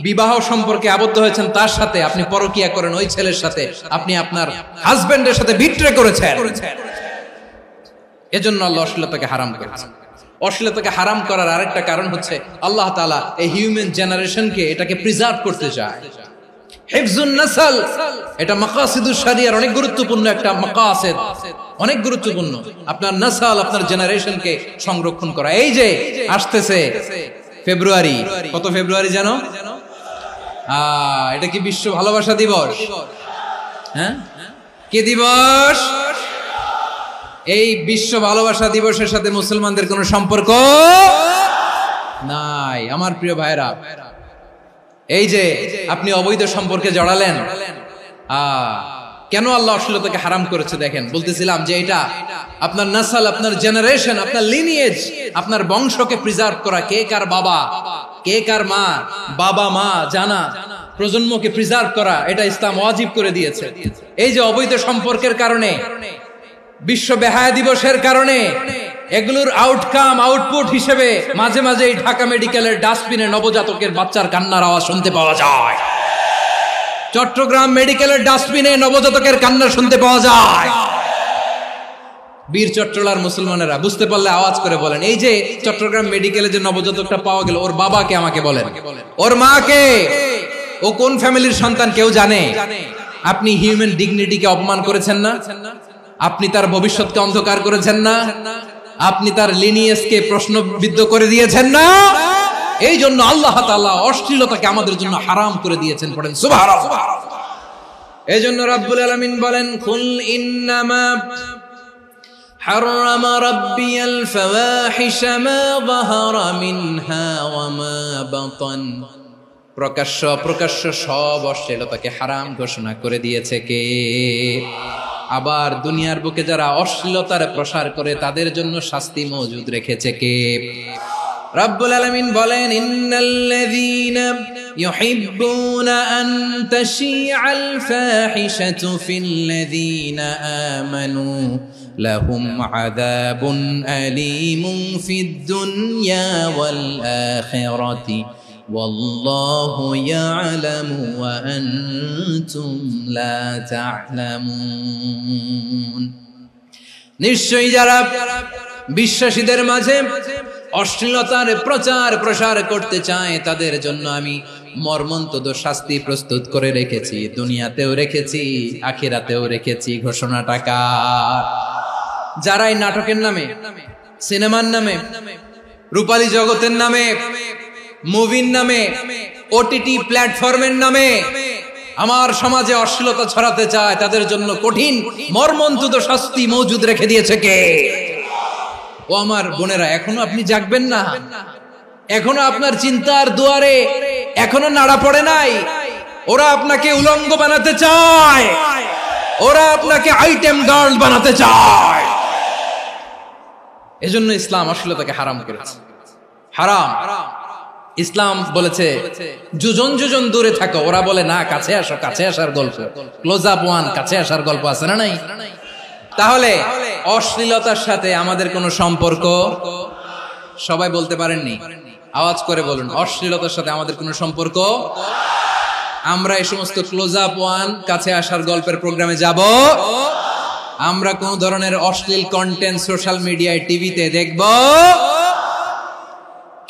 A: বিবাহ সম্পর্কে আবদ্ধ হয়েছেন তার সাথে, আপনি পরকিয়া করেন ওই ছেলের সাথে, আপনি আপনার হাজবেন্ডের সাথে বিট্রে করেছেন। এজন্য আল্লাহ অশ্লীলতাকে হারাম করেছেন। অশ্লীলতাকে হারাম করার আরেকটা কারণ হচ্ছে আল্লাহ তাআলা এই হিউম্যান জেনারেশনকে এটাকে প্রিজার্ভ করতে চায়। হিফজুন নাসল, এটা মাকাসিদুশ শরিয়ার অনেক গুরুত্বপূর্ণ একটা মাকাসিদ, অনেক গুরুত্বপূর্ণ। আপনার নাসল, আপনার জেনারেশনকে সংরক্ষণ করা। এই যে আসতেছে ফেব্রুয়ারি, কত ফেব্রুয়ারি জানো? এটা কি বিশ্ব ভালোবাসা দিবস? হ্যাঁ, কি দিবস? এই বিশ্ব ভালোবাসা দিবসের সাথে মুসলমানদের কোনো সম্পর্ক নাই। আমার প্রিয় ভাইরা, এই যে আপনি অবৈধ সম্পর্কে জড়ালেন, কেন আল্লাহ অশ্লীলতাকে হারাম করেছে দেখেন। বলতেছিলাম যে এটা আপনার নাসল, আপনার জেনারেশন, আপনার লিনিয়েজ, আপনার বংশকে প্রিজার্ভ করা। কে কার বাবা, কে কার মা, বাবা মা জানা, প্রজন্মকে প্রিজার্ভ করা, এটা ইসলাম ওয়াজিব করে দিয়েছে। এই যে অবৈধ সম্পর্কের কারণে, বিশ্ব বেহায়া দিবসের কারণে, এগুলোর আউটকাম, আউটপুট হিসেবে মাঝে মাঝে এই ঢাকা মেডিকেলের ডাস্টবিনে নবজাতকের বাচ্চার কান্নার আওয়াজ শুনতে পাওয়া যায়। চট্টগ্রাম মেডিকেলের ডাস্টবিনে নবজাতকের কান্না শুনতে পাওয়া যায়। বীর চট্টলার মুসলমানেরা বুঝতে পারলে আওয়াজ করে বলেন, এই যে চট্টগ্রাম মেডিকেলে যে নবজাতকটা পাওয়া গেল, ওর বাবাকে আমাকে বলেন, ওর মাকে, ও কোন ফ্যামিলির সন্তান কেউ জানে? আপনি হিউম্যান ডিগনিটিকে অপমান করেছেন না? আপনি তার ভবিষ্যৎকে অন্ধকার করেছেন না? আপনি তার লিনিয়েজকে প্রশ্নবিদ্ধ করে দিয়েছেন না? এই জন্য আল্লাহ তাআলা অশ্লীলতাকে আমাদের জন্য হারাম করে দিয়েছেন। পড়েন সুবহানাল্লাহ। এই জন্য রাব্বুল আলামিন বলেন, কুল ইন্নামা হারামা রাব্বিয়াল ফাওয়াহিশা মা যাহারা মিনহা ওয়া মা বাতান। প্রকাশ্য অপ্রকাশ্য সব অশ্লীলতাকে হারাম ঘোষণা করে দিয়েছে কে? আবার দুনিয়ার বুকে যারা অশ্লীলতার প্রসার করে তাদের জন্য শাস্তি মজুদ রেখেছে কে? রব্বুল আলামিন বলেন ইন্নাল্লাযীনা ইউহিব্বুনা আন তাশিআল ফাহিশাতু ফিল্লাযীনা আমানু লাহুম আযাবুন আলীমুন ফিদ দুনিয়া ওয়াল আখিরাতি ওয়াল্লাহু ইয়ালামু ওয়া আনতুম লা তা'লামুন। নিশ্চয়ই যারা বিশ্বাসীদের মাঝে অশ্লীলতার প্রচার প্রসার করতে চায় তাদের জন্য আমি মর্মন্তুদ শাস্তি প্রস্তুত করে রেখেছি, দুনিয়াতেও রেখেছি, আখিরাতেও রেখেছি। ঘোষণাটা কার? যারা এই নাটকের নামে, সিনেমার নামে, রূপালী জগতের নামে, মুভির নামে, ওটিটি প্ল্যাটফর্মের নামে আমার সমাজে অশ্লীলতা ছড়াতে চায় তাদের জন্য কঠিন মর্মন্তুদ শাস্তি মজুদ রেখে দিয়েছে কে? ও আমার বোনেরা, এখনো আপনি জাগবেন না? এখনো আপনার চিন্তার দুয়ারে এখনো নাড়া পড়ে নাই? ওরা আপনাকে উলঙ্গ বানাতে চায়, ওরা আপনাকে আইটেম গার্ল বানাতে চায়। এজন্য ইসলাম অশ্লীলতাকে হারাম করেছে। হারাম। ইসলাম বলেছে যোজন যোজন দূরে থাকো, ওরা বলে না কাছে আসো, কাছে আসার গল্প, ক্লোজ আপ ওয়ান, কাছে আসার গল্প আছে না নাই? তাহলে অশ্লীলতার সাথে আমাদের কোনো সম্পর্ক? সবাই বলতে পারেননি, আওয়াজ করে বলুন, অশ্লীলতার সাথে আমাদের কোনো সম্পর্ক? আমরা এই সমস্ত ক্লোজ আপ ওয়ান, কাছে আসার গল্পের প্রোগ্রামে যাব? আমরা কোন ধরনের অশ্লীল কন্টেন্ট সোশ্যাল মিডিয়ায়, টিভিতে দেখব?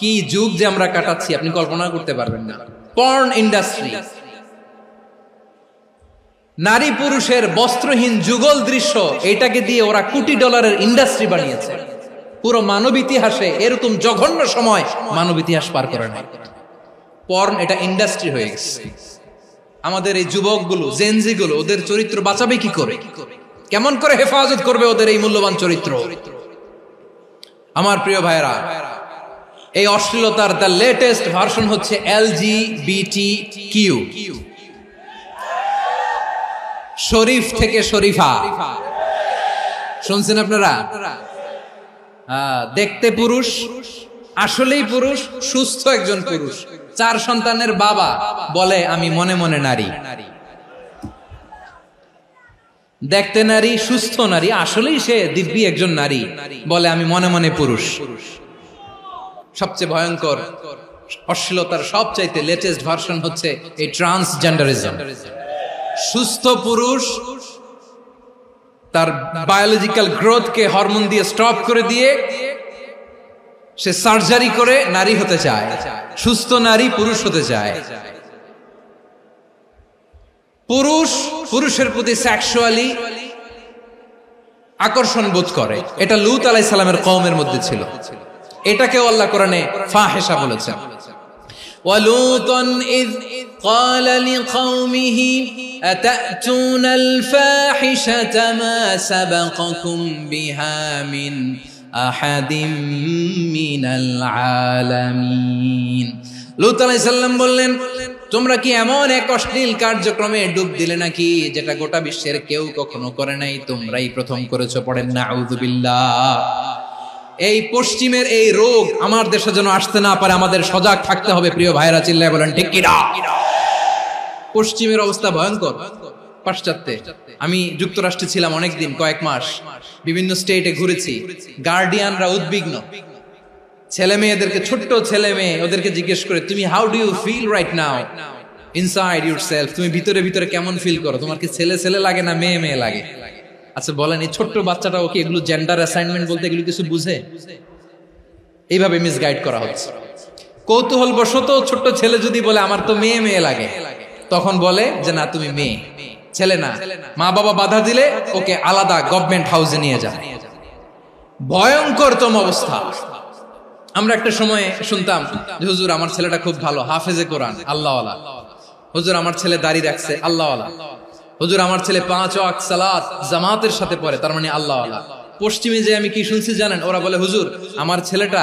A: কি যুগ যে আমরা কাটাচ্ছি আপনি কল্পনা করতে পারবেন না। পর্ন ইন্ডাস্ট্রি, নারী পুরুষের বস্ত্রহীন যুগল দৃশ্য, এটাকে দিয়ে ওরা কোটি ডলারের ইন্ডাস্ট্রি বানিয়েছে। পুরো মানব ইতিহাসে এরকম জঘন্য সময় মানব ইতিহাস পার করে নাই। পর্ন এটা ইন্ডাস্ট্রি হয়ে গেছে। আমাদের এই যুবকগুলো, জেনজিগুলো, ওদের চরিত্র বাঁচাবে কি করে? কেমন করে হেফাজত করবে ওদের এই মূল্যবান চরিত্র? আমার প্রিয় ভাইরা, এই অশ্লীলতার দ্য লেটেস্ট ভার্সন হচ্ছে LGBTQ, শরীফ থেকে শরীফা। শুনছেন আপনারা? দেখতে পুরুষ, আসলেই পুরুষ, সুস্থ একজন পুরুষ, 4 সন্তানের বাবা, বলে আমি মনে মনে নারী। দেখতে নারী, সুস্থ নারী, আসলেই সে দিব্যি একজন নারী, বলে আমি মনে মনে পুরুষ। সবচেয়ে ভয়ঙ্কর অশ্লীলতার সবচাইতে লেটেস্ট ভার্সন হচ্ছে এই ট্রান্সজেন্ডারিজম। সুস্থ পুরুষ তার বায়োলজিক্যাল গ্রোথকে হরমোন দিয়ে স্টপ করে দিয়ে সে সার্জারি করে নারী হতে চায়। সুস্থ নারী পুরুষ হতে চায়। পুরুষ পুরুষের প্রতি সেক্সুয়ালি আকর্ষণ বোধ করে। এটা লূত আলাইহিস সালামের কওমের মধ্যে ছিল। এটাকেও আল্লাহ কোরআনে ফাহিশা বলেছেন। ওয়ালুতান ইয قال لقومه أتأتون الفاحشة ما سبقكم بها من أحد من العالمين। লূত আলাইহিস সালাম বললেন, তোমরা কি এমন এক অশ্লীল কার্যক্রমে ডুব দিলে নাকি যেটা গোটা বিশ্বের কেউ কখনো করে নাই? তোমরাই প্রথম করেছো। পড়েন নাউযুবিল্লাহ। এই পশ্চিমের এই রোগ আমার দেশে যেন আসতে না পারে, আমাদের সজাগ থাকতে হবে। প্রিয় ভাইরা চিল্লায় বলেন ঠিক কিনা? পশ্চিমের অবস্থা ভয়ঙ্কর। পাশ্চাত্যে, আমি যুক্তরাষ্ট্রে ছিলাম অনেকদিন, কয়েক মাস, বিভিন্ন স্টেটে ঘুরেছি। গার্ডিয়ানরা উদ্বিগ্ন, ছেলে মেয়েদেরকে, ছোট্ট ছেলে মেয়ে, ওদেরকে জিজ্ঞেস করে, তুমি how do you feel right now inside yourself? তুমি ভিতরে ভিতরে কেমন ফিল করো? তোমার কি ছেলে ছেলে লাগে না মেয়ে মেয়ে লাগে? আচ্ছা বলেন, এই ছোট্ট বাচ্চাটা ওকে এগুলো জেন্ডার অ্যাসাইনমেন্ট বলতে এগুলো কিছু বুঝে? এইভাবে মিসগাইড করা হচ্ছে। কৌতূহল বশত ছোট্ট ছেলে যদি বলে আমার তো মেয়ে মেয়ে লাগে, তখন বলে যে না তুমি মেয়ে, ছেলে না। মা বাবা বাধা দিলে ওকে আলাদা গভর্নমেন্ট হাউসে নিয়ে যায়। ভয়ঙ্করতম অবস্থা। আমরা একটা সময় শুনতাম যে হুজুর আমার ছেলেটা খুব ভালো, হাফেজে কোরআন, আল্লাহওয়ালা। হুজুর আমার ছেলে দাড়ি রাখছে, আল্লাহওয়ালা। হুজুর আমার ছেলে 5 ওয়াক্ত সালাত জামাতের সাথে পড়ে, তার মানে আল্লাহওয়ালা। পশ্চিমে যে আমি কি শুনছি জানেন? ওরা বলে হুজুর আমার ছেলেটা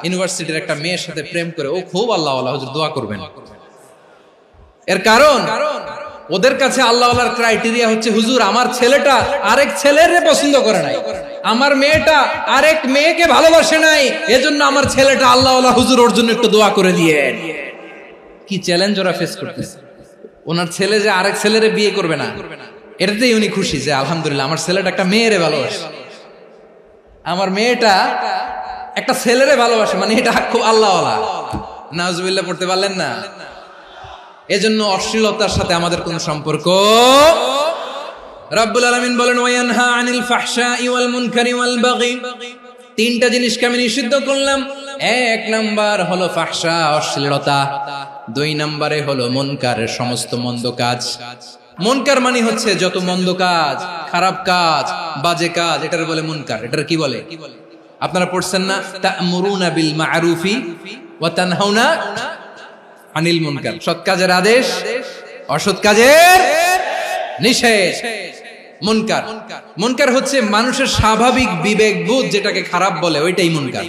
A: ইউনিভার্সিটির একটা মেয়ের সাথে প্রেম করে, ও খুব আল্লাহওয়ালা, হুজুর দোয়া করবেন। এর কারণ ওদের কাছে আল্লাহওয়ালার ক্রাইটেরিয়া হচ্ছে হুজুর আমার ছেলেটা আরেক ছেলের পছন্দ করে নাই, আমার মেয়েটা আরেক মেয়েকে ভালোবাসে নাই, এজন্য আমার ছেলেটা আল্লাহওয়ালা হুজুর ওর জন্য একটু দোয়া করে দিয়ে। কি চ্যালেঞ্জ ওরা ফেস করতেছে। ওনার ছেলে যে আরেক ছেলেরে বিয়ে করবে না, এটাতেই উনি খুশি যে আলহামদুলিল্লাহ আমার ছেলেটা একটা মেয়েরে ভালোবাসে, আমার মেয়েটা একটা ছেলেরে ভালোবাসে, মানে এটা খুব আল্লাহওয়ালা। নাউজুবিল্লাহ পড়তে পারলেন না? এজন্য অশ্লীলতার সাথে আমাদের কোন সম্পর্ক। রব্বুল আলামিন বলেন ওয়ায়ানহা আনিল ফাহশাই ওয়াল মুনকারি ওয়াল বাগি, তিনটা জিনিসকে আমি নিষিদ্ধ করলাম। এক নাম্বার হলো ফাহশা, অশ্লীলতা। দুই নম্বরে হলো মুনকার, সমস্ত মন্দ কাজ। মুনকার মানে হচ্ছে যত মন্দ কাজ, খারাপ কাজ, বাজে কাজ, এটার বলে মুনকার। এটার কি বলে? আপনারা পড়ছেন না তা'মুরুনা বিল মা'রুফি ওয়া তানহাউনা আনিল মুনকার, সৎ কাজের আদেশ, অসৎ কাজের নিষেধ। মুনকার, মুনকার হচ্ছে মানুষের স্বাভাবিক বিবেকবোধ যেটাকে খারাপ বলে, ওইটাই মুনকার।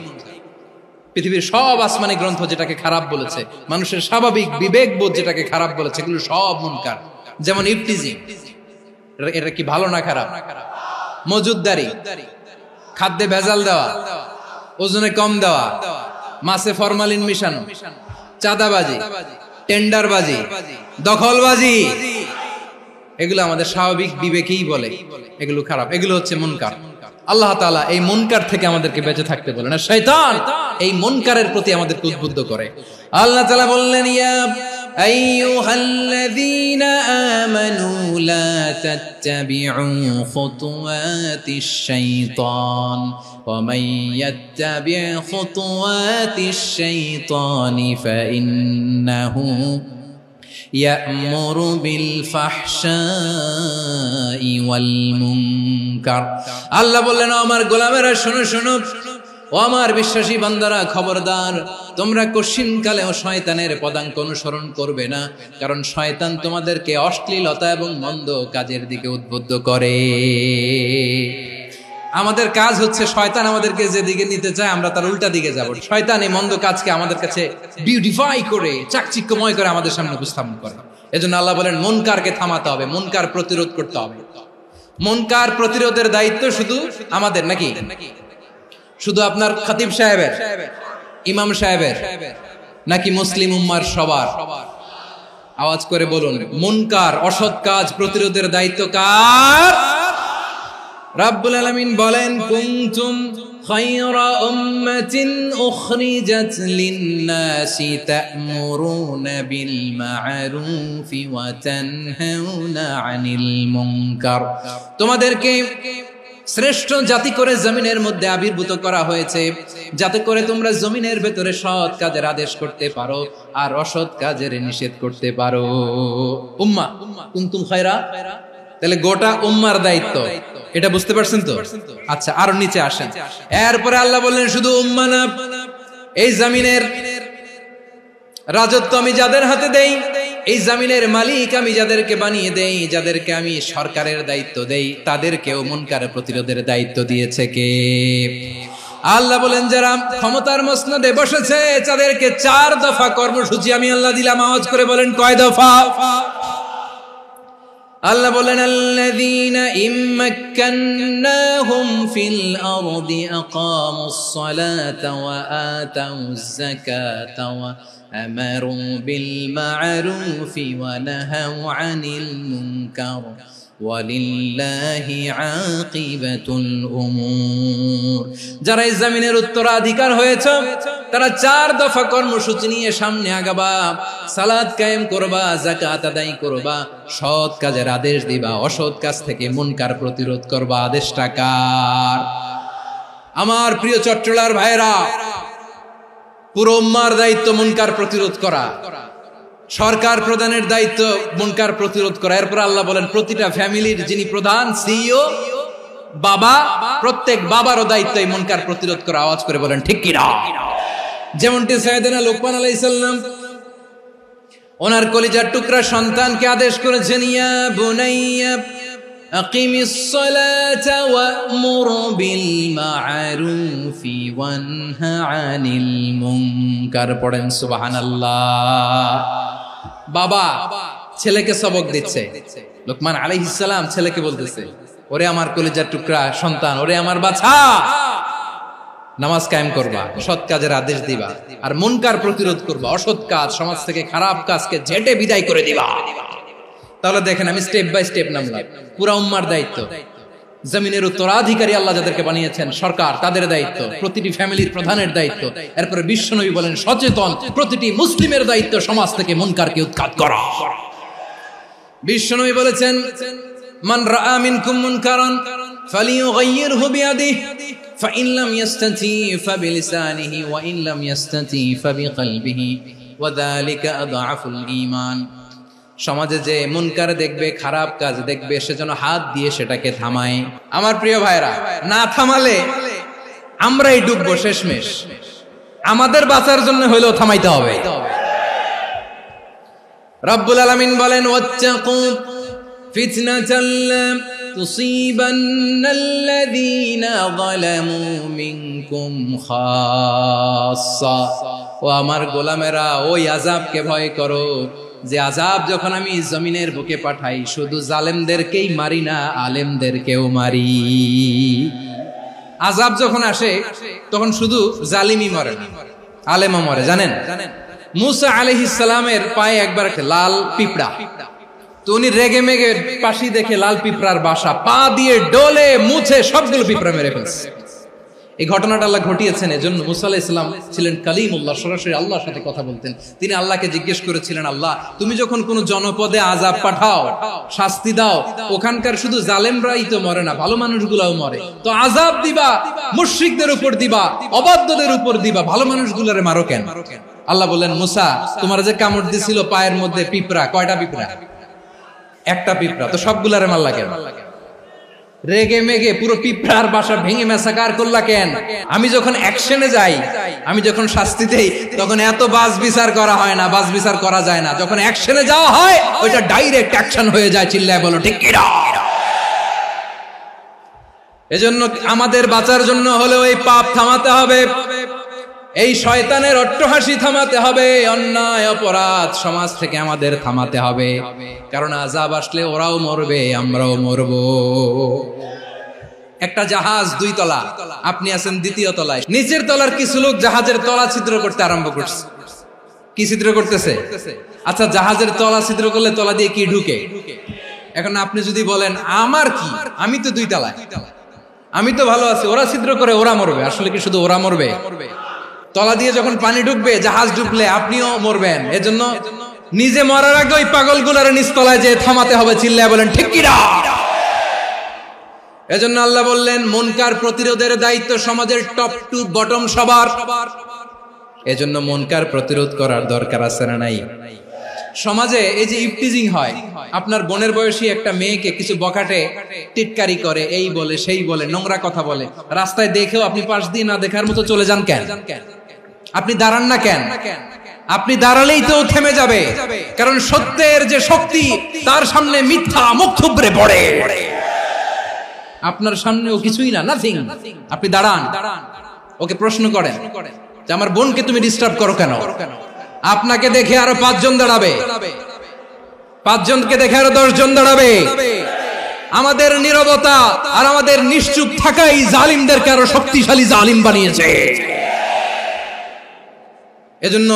A: পৃথিবীর সব আসমানি গ্রন্থ যেটাকে খারাপ বলেছে, মানুষের স্বাভাবিক বিবেকবোধ যেটাকে খারাপ বলেছে, এগুলো সব মুনকার। যেমন ইফতিজিং, এটা কি ভালো না খারাপ? মজুদদারি, খাদ্যে ভেজাল দেওয়া, ওজনে কম দেওয়া, মাছে ফরমালিন মিশানো, চাঁদাবাজি, টেন্ডারবাজি, দখলবাজি, এগুলো আমাদের স্বাভাবিক বিবেকেই বলে এগুলো খারাপ, এগুলো হচ্ছে মুনকার। আল্লাহ তাআলা এই মুনকার থেকে আমাদেরকে বেঁচে থাকতে বলেন, আর শয়তান এই মুনকারের প্রতি আমাদেরকে উদ্বুদ্ধ করে। আল্লাহ তাআলা বললেন ইয়া আইয়ুহাল্লাযীনা আমানু লা তাত্তাবিউ খুতুওয়াতিশ শাইতান ওয়া মান ইয়াত্তাবি' খুতুওয়াতিশ শাইতানি ফাইন্নাহু ইয়া'মুরু বিল ফাহশাই ওয়াল মুনকার। আল্লাহ বললেন আমার গোলামেরা শোনো শোনো, ও আমার বিশ্বাসী বান্দারা খবরদার, তোমরা কশিনকালেও শয়তানের পদাঙ্ক অনুসরণ করবে না, কারণ শয়তান তোমাদেরকে অশ্লীলতা এবং মন্দ কাজের দিকে উদ্বুদ্ধ করে। আমাদের কাজ হচ্ছে শয়তান আমাদেরকে যেদিকে নিতে চায় আমরা তার উল্টা দিকে যাব। শয়তান এই মন্দ কাজকে আমাদের কাছে বিউটিফাই করে, চাকচিক্যময় করে আমাদের সামনে উপস্থাপন করে। এজন্য আল্লাহ বলেন মুনকারকে থামাতে হবে, মুনকার প্রতিরোধ করতে হবে। মুনকার প্রতিরোধের দায়িত্ব শুধু আমাদের নাকি? শুধু আপনার খতিব সাহেবের, ইমাম সাহেবের, নাকি মুসলিম উম্মার সবার? আওয়াজ করে বলুন, মুনকার অসৎ কাজ প্রতিরোধের দায়িত্ব কার? রাব্বুল আলামিন বলেন কুনতুম খায়রা উম্মাতিন উখরিজাত লিন-নাসি তা'মুরুনা বিল মা'রুফি ওয়া তানহাউনা আনিল মুনকার। তোমাদেরকে শ্রেষ্ঠ জাতি করে জমিনের মধ্যে আবির্ভূত করা হয়েছে, যাতে করে তোমরা জমিনের ভেতরে সৎ কাজের আদেশ করতে পারো আর অসৎ কাজের নিষেধ করতে পারো। উম্মাহ, কুনতুম খায়রা, তাহলে গোটা উম্মার দায়িত্ব, এটা বুঝতে পারছেন তো? আচ্ছা, আরো নিচে আসেন। এরপরে আল্লাহ বললেন শুধু উম্মাহ না, এই জমিনের রাজত্ব আমি যাদের হাতে দেই, এই জমিনের মালিক আমি যাদেরকে বানিয়ে দেই, যাদেরকে আমি সরকারের দায়িত্ব দেই, তাদেরকেও মুনকারের প্রতিরোধের দায়িত্ব দিয়েছে কে? আল্লাহ বলেন যারা ক্ষমতার মসনদে বসেছে তাদেরকে 4 দফা কর্মসূচি আমি আল্লাহ দিলাম। আওয়াজ করে বলেন কয় দফা? আল্লাহ বলেন আল্লাযীনা ইম্মাক্কান্নাহুম ফিল আরদি আকামুস সালাতা ওয়া আতাউয যাকাতা ওয়া আমারু বিল মা'রুফি ওয়া নাহাউ আনিল মুনকার ওয়ালিল্লাহি আকিবাতুল উমুর। যারা এই জমিনের উত্তরাধিকার হয়েছে তারা 4 দফা কর্মসূচি নিয়ে সামনে আগাবা। সালাত কায়েম করবা, যাকাত আদায় করবা, সৎ কাজের আদেশ দিবা, অসৎ কাজ থেকে মুনকার প্রতিরোধ করবা। আদেশটা কার? আমার প্রিয় চট্টলার ভাইরা, পুরো উম্মার দায়িত্ব মুনকার প্রতিরোধ করা, সরকার প্রধানের দায়িত্ব মুনকার প্রতিরোধ করা। এরপর আল্লাহ বলেন প্রতিটা ফ্যামিলির যিনি প্রধান সিইও বাবা, প্রত্যেক বাবারও দায়িত্ব এই মুনকার প্রতিরোধ করা। আওয়াজ করে বলেন ঠিক কি না? যেমনটি সাইয়েদনা লোকমান আলাইহিস সালাম ওনার কলিজার টুকরা সন্তানকে আদেশ করেছেন, ইয়া বুনাইয়া আকিমিস সালাতা ওয়া'মুর বিল মা'রুফি ওয়ানহা আনিল মুনকার। পড়েন সুবহানাল্লাহ। বাবা ছেলেকে সবক দিচ্ছে। লোকমান আলাইহিস সালাম ছেলেকে বলতেছে, ওরে আমার কলিজার টুকরা সন্তান, ওরে আমার বাছা, নামাজ কায়েম করবা, সৎ কাজের আদেশ দিবা, আর মুনকার প্রতিরোধ করবা, অসৎ কাজ, সমাজ থেকে খারাপ কাজকে ঝেঁটে বিদায় করে দিবা। তাহলে দেখেন, আমি স্টেপ বাই স্টেপ নামলাম। পুরা উম্মার দায়িত্ব, জমিনের উত্তরাধিকারী আল্লাহ যাদেরকে বানিয়েছেন সরকার, তাদের দায়িত্ব, প্রতিটি ফ্যামিলির প্রধানের দায়িত্ব, এরপরে বিশ্বনবী বলেন সচেতন প্রতিটি মুসলিমের দায়িত্ব সমাজ থেকে মুনকারকে উৎখাত করা। বিশ্বনবী বলেছেন, মান রাআ মিনকুম মুনকারান ফালিয়ুগাইয়িরহু বিয়াদিহি ফাইন লাম ইয়াস্তাতি ফাবিলিসানিহি ওয়া ইন লাম ইয়াস্তাতি ফাবিকলবিহি ওয়া যালিকা আযআফুল ঈমান। সমাজে যে মুনকার দেখবে, খারাপ কাজ দেখবে, সেজন্য হাত দিয়ে সেটাকে থামায়। আমার প্রিয় ভাইরা, না থামালে আমরাই ডুববো শেষমেশ। আমাদের বাঁচার জন্য হইলেও থামাইতে হবে। রব্বুল আলামিন বলেন, ওয়াত্তাকু ফিতনাতাল লা তুসিবান্নাল্লাযীনা যালামু মিনকুম খাসসা। ও আমার গোলামেরা, ওই আযাবকে ভয় করো যে আযাব যখন আমি জমিনের বুকে পাঠাই, শুধু জালেমদেরকেই মারি না, আলেমদেরকেও মারি। আযাব যখন আসে তখন শুধু জালিমই মরে না, আলেমও মরে। জানেন, মুসা আলাইহিস সালামের পায়ে একবার লাল পিঁপড়া, তো উনি রেগে মেগে পাশি দেখে লাল পিঁপড়ার বাসা, পা দিয়ে ডলে মুছে সবগুলো পিঁপড়া মেরে ফেলছে। এই ঘটনাটা আল্লাহ ঘটিয়েছেন এজন্য। মুসা আলাইহিস সালাম ছিলেন কালিমুল্লাহ, সরাসরি আল্লাহর সাথে কথা বলতেন। তিনি আল্লাহকে জিজ্ঞেস করেছিলেন, আল্লাহ তুমি যখন কোন জনপদে আযাব পাঠাও, শাস্তি দাও, ওখানকার শুধু জালেমরাই তো মরে না, ভালো মানুষগুলাও মরে, তো আযাব দিবা মুশরিকদের উপর দিবা, অবাধ্যদের উপর দিবা, ভালো মানুষগুলোরে মারো কেন? আল্লাহ বললেন, মুসা তোমার যে কামড় দিছিল পায়ের মধ্যে পিঁপড়া, কয়টা পিঁপড়া? একটা পিঁপড়া, তো সবগুলারে মারলা কেন? রেগে মেগে পুরো পিঁপড়ার বাসা ভেঙে মেসাকার করলা কেন? আমি যখন অ্যাকশনে যাই, আমি যখন শাস্তি দেই, তখন এত বাস বিচার করা হয় না, বাস বিচার করা যায় না। যখন অ্যাকশনে যাওয়া হয়, ওইটা ডাইরেক্ট অ্যাকশন হয়ে যায়। চিল্লায় বলো ঠিক কি না? এজন্য আমাদের বাঁচার জন্য হলেও এই পাপ থামাতে হবে, এই শয়তানের অট্টহাসি থামাতে হবে, অন্যায় অপরাধ সমাজ থেকে আমাদের থামাতে হবে। কারণ আযাব আসলে ওরাও মরবে, আমরাও মরব। একটা জাহাজ 2 তলা, আপনি আছেন 2য় তলায়, নিচের তলার কিছু লোক জাহাজের তলা ছিদ্র করতে আরম্ভ করছে। কি ছিদ্র করতেছে? আচ্ছা, জাহাজের তলা ছিদ্র করলে তলা দিয়ে কি ঢুকে? এখন আপনি যদি বলেন আমার কি, আমি তো 2 তলায়, আমি তো ভালো আছি, ওরা ছিদ্র করে ওরা মরবে। আসলে কি শুধু ওরা মরবে? তলা দিয়ে যখন পানি ঢুকবে, জাহাজ ঢুকলে আপনিও মরবেন। এজন্য নিজে মরার আগে ওই পাগলগুলোর নিচতলায় যে থামাতে হবে। চিল্লায় বলেন ঠিক কি না? এজন্য আল্লাহ বললেন, মুনকার প্রতিরোধের দায়িত্ব সমাজের টপ টু বটম সবার। এজন্য মুনকার প্রতিরোধ করার দরকার আছে না নাই? সমাজে এই যে ইফটিজিং হয়, আপনার বোনের বয়সী একটা মেয়েকে কিছু বকাটে টিটকারি করে, এই বলে সেই বলে, নোংরা কথা বলে, রাস্তায় দেখেও আপনি পাশ দিয়ে না দেখার মতো চলে যান কেন? আপনি দাঁড়ান না কেন? আপনি দাঁড়ালেই তো থেমে যাবে, কারণ সত্যের যে শক্তি, তার সামনে মিথ্যা মুখ থুবড়ে পড়ে। আপনার সামনেও কিছুই না, নাথিং। আপনি দাঁড়ান, ওকে প্রশ্ন করেন যে আমার বোনকে তুমি ডিস্টার্ব করো কেন? আপনাকে দেখে আরো 5 জন দাঁড়াবে, 5 জনকে দেখে আরো 10 জন দাঁড়াবে। আমাদের নীরবতা আর আমাদের নিশ্চুপ থাকাই জালিমদেরকে আরো শক্তিশালী জালিম বানিয়েছে। এজন্য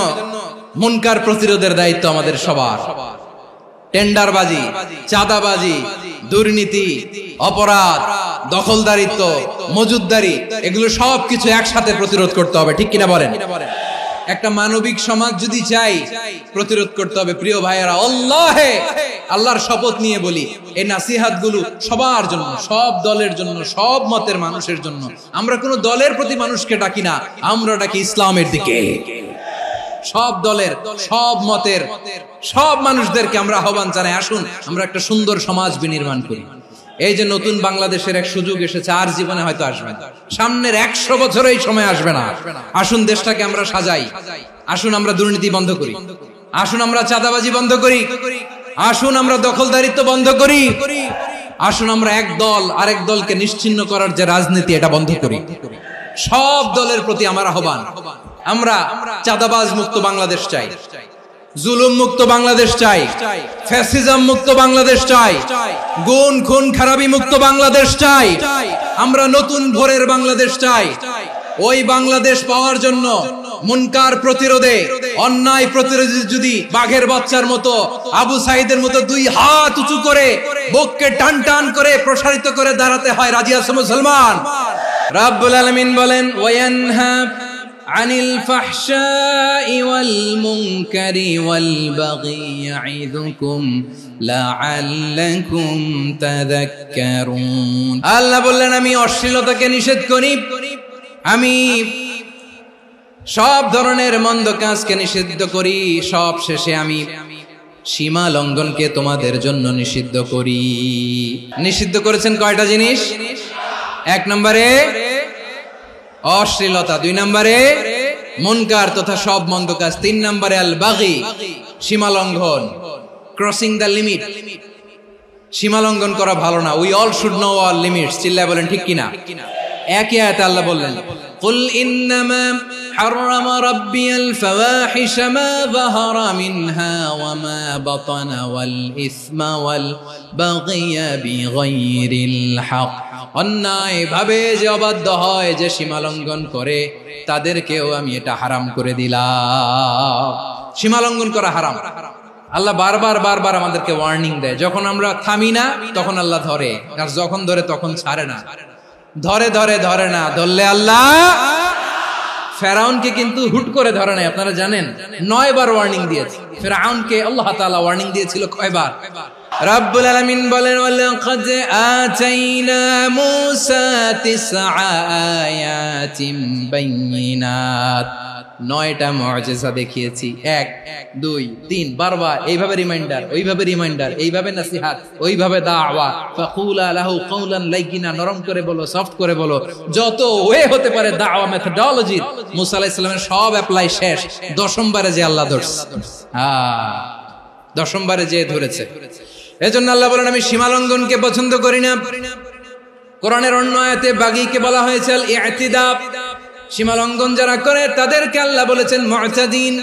A: মুনকার প্রতিরোধের দায়িত্ব আমাদের সবার। টেন্ডারবাজি, চাঁদাবাজি, দুর্নীতি, অপরাধ, দখলদারিত্ব, মজুদদারি, এগুলো সবকিছু একসাথে প্রতিরোধ করতে হবে। ঠিক কিনা বলেন? একটা মানবিক সমাজ যদি চাই, প্রতিরোধ করতে হবে। প্রিয় ভাইয়েরা, আল্লাহর শপথ নিয়ে বলি, এই নাসিহাত গুলো সবার জন্য, সব দলের জন্য, সব মতের মানুষের জন্য। আমরা কোন দলের প্রতি মানুষকে ডাকি না, আমরা ডাকি ইসলামের দিকে। সব দলের, সব মতের, সব মানুষদেরকে আমরা আহ্বান জানাই, আসুন আমরা একটা সুন্দর সমাজ বিনির্মাণ করি। এই যে নতুন বাংলাদেশের এক সুযোগ এসেছে, আর জীবনে হয়তো আসবে না, সামনের 100 বছর এই সময় আসবে না। আসুন দেশটাকে আমরা সাজাই, আসুন আমরা দুর্নীতি বন্ধ করি, আসুন আমরা চাঁদাবাজি বন্ধ করি, আসুন আমরা দখলদারিত্ব বন্ধ করি, আসুন আমরা এক দল আরেক দলকে নিশ্চিহ্ন করার যে রাজনীতি, এটা বন্ধ করি। সব দলের প্রতি আমার আহ্বান, আমরা চাঁদাবাজ মুক্ত বাংলাদেশ চাই, জুলুম মুক্ত বাংলাদেশ চাই, ফ্যাসিজম মুক্ত বাংলাদেশ চাই, গুণ খুন খারাপি মুক্ত বাংলাদেশ চাই, আমরা নতুন ভোরের বাংলাদেশ চাই। ওই বাংলাদেশ পাওয়ার জন্য মুনকার প্রতিরোধে, অন্যায় প্রতিরোধে যদি বাঘের বাচ্চার মতো, আবু সাইদের মতো দুই হাত উঁচু করে বুককে টান টান করে প্রসারিত করে দাঁড়াতে হয়, রাজি আছো মুসলমান? রাব্বুল আলামিন বলেন, ওয়ায়ানহা আনিল ফাহশাই ওয়াল মুনকারি ওয়াল বাগি ইয়াইযুকুম লাআল্লাকুম তাযাক্কারুন। আল্লাহ বললেন, আমি অশ্লীলতাকে নিষেধ করি, আমি সব ধরনের মন্দ কাজকে নিষিদ্ধ করি, সব শেষে আমি সীমা লঙ্ঘনকে তোমাদের জন্য নিষিদ্ধ করি। নিষিদ্ধ করেছেন কয়টা জিনিস? 1 নম্বরে অশ্লীলতা, 2 নম্বরে মুনকার তথা সব মন্দ কাজ, 3 নম্বরে আল বাগি সীমা লঙ্ঘন, ক্রসিং দ্য লিমিট। সীমা লঙ্ঘন করা ভালো না। We all should know all limits. চিল্লায় বলেন ঠিক কিনা? একই আয়াতে আল্লাহ বললেন, কুল ইন্নামা হারামা রাব্বিয়াল ফাওয়াহিশা মা যাহারা মিনহা ওয়া মা বাতানা ওয়াল ইসমা ওয়াল বাগিয়া বিগাইরিল হক। অন্যায় ভাবে যে অবাধ্য হয়, যে সীমা লঙ্ঘন করে, তাদেরকেও আমি এটা হারাম করে দিলাম। সীমা লঙ্ঘন করা হারাম। আল্লাহ বারবার আমাদেরকে ওয়ার্নিং দেয়। যখন আমরা থামি না তখন আল্লাহ ধরে, আর যখন ধরে তখন ছাড়ে না। ধরে না, ধরলে আল্লাহ। ফেরাউনকে কিন্তু হুট করে ধরে নাই, আপনারা জানেন 9 বার ওয়ার্নিং দিয়েছে। ফেরাউনকে আল্লাহ তাআলা ওয়ার্নিং দিয়েছিল কয়বার? রাব্বুল আলামিন বলেন, ওয়ালাকাদ আতাইনা মূসা 9 আয়াতিন বাইয়িনাত। 9টা মুআজিজা দেখিয়েছি, 1 2 3 বারবার এইভাবে রিমাইন্ডার, ওইভাবে রিমাইন্ডার, এইভাবে নসিহত, ওইভাবে দাওয়া। ফাকুলা লাহু কাওলান লাইয়িনা, নরম করে বলো, সফট করে বলো, যত ওয়ে হতে পারে দাওয়া মেথডোলজি। মুসা আলাইহিস সালামের সব অ্যাপ্লাই শেষ, 10ম বারে যে আল্লাহ ধরছে। 10ম বারে যে ধরেছে। এজন্য আল্লাহ বলেন, আমি সীমা লঙ্ঘনকে পছন্দ করি না। কোরআনের অন্য আয়াতে বাগীকে বলা হয়েছে আল ইতিদা। সীমা লঙ্ঘন যারা করে তাদেরকে আল্লাহ বলেছেন মুতাদিন।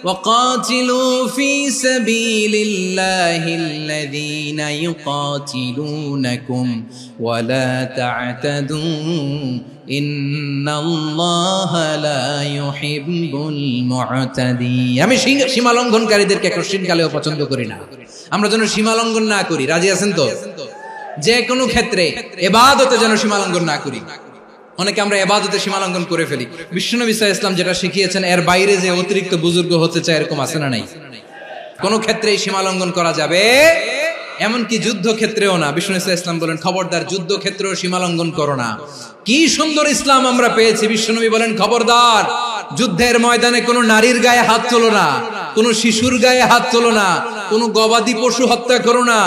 A: ওয়াকাতিলু ফি সাবিলিল্লাহিল্লাযীনা ইউকাতিলুনাকুম ওয়া লা তা'তাদু ইন্নাল্লাহা লা ইউহিব্বুল মুতাদিন। আমি সীমা লঙ্ঘনকারীদেরকে কোশ্চিনকালেও পছন্দ করি না। আমরা যেন সীমা লঙ্ঘন না করি, রাজি আছেন তো? যে কোনো ক্ষেত্রে ইবাদতে যেন সীমা লঙ্ঘন না করি। অনেকে আমরা ইবাদতে সীমা লঙ্ঘন করে ফেলি। বিশ্বনবী সাল্লাল্লাহু আলাইহি ওয়াসাল্লাম যেটা শিখিয়েছেন এর বাইরে যে অতিরিক্ত বুজুর্গ হতে চায়, এরকম আছে না নাই? কোন ক্ষেত্রেই সীমা লঙ্ঘন করা যাবে, এমনকি যুদ্ধ ক্ষেত্রেও না। বিশ্বনবী সাল্লাল্লাহু আলাইহি ওয়াসাল্লাম বলেন, খবরদার যুদ্ধ ক্ষেত্রেও সীমা লঙ্ঘন করো না। কি সুন্দর ইসলাম আমরা পেয়েছি। বিশ্বনবী বলেন, খবরদার যুদ্ধের ময়দানে কোনো নারীর গায়ে হাত তোলো না, কোনো শিশুর গায়ে হাত তোলো না, কোনো গবাদি পশু হত্যা করো না,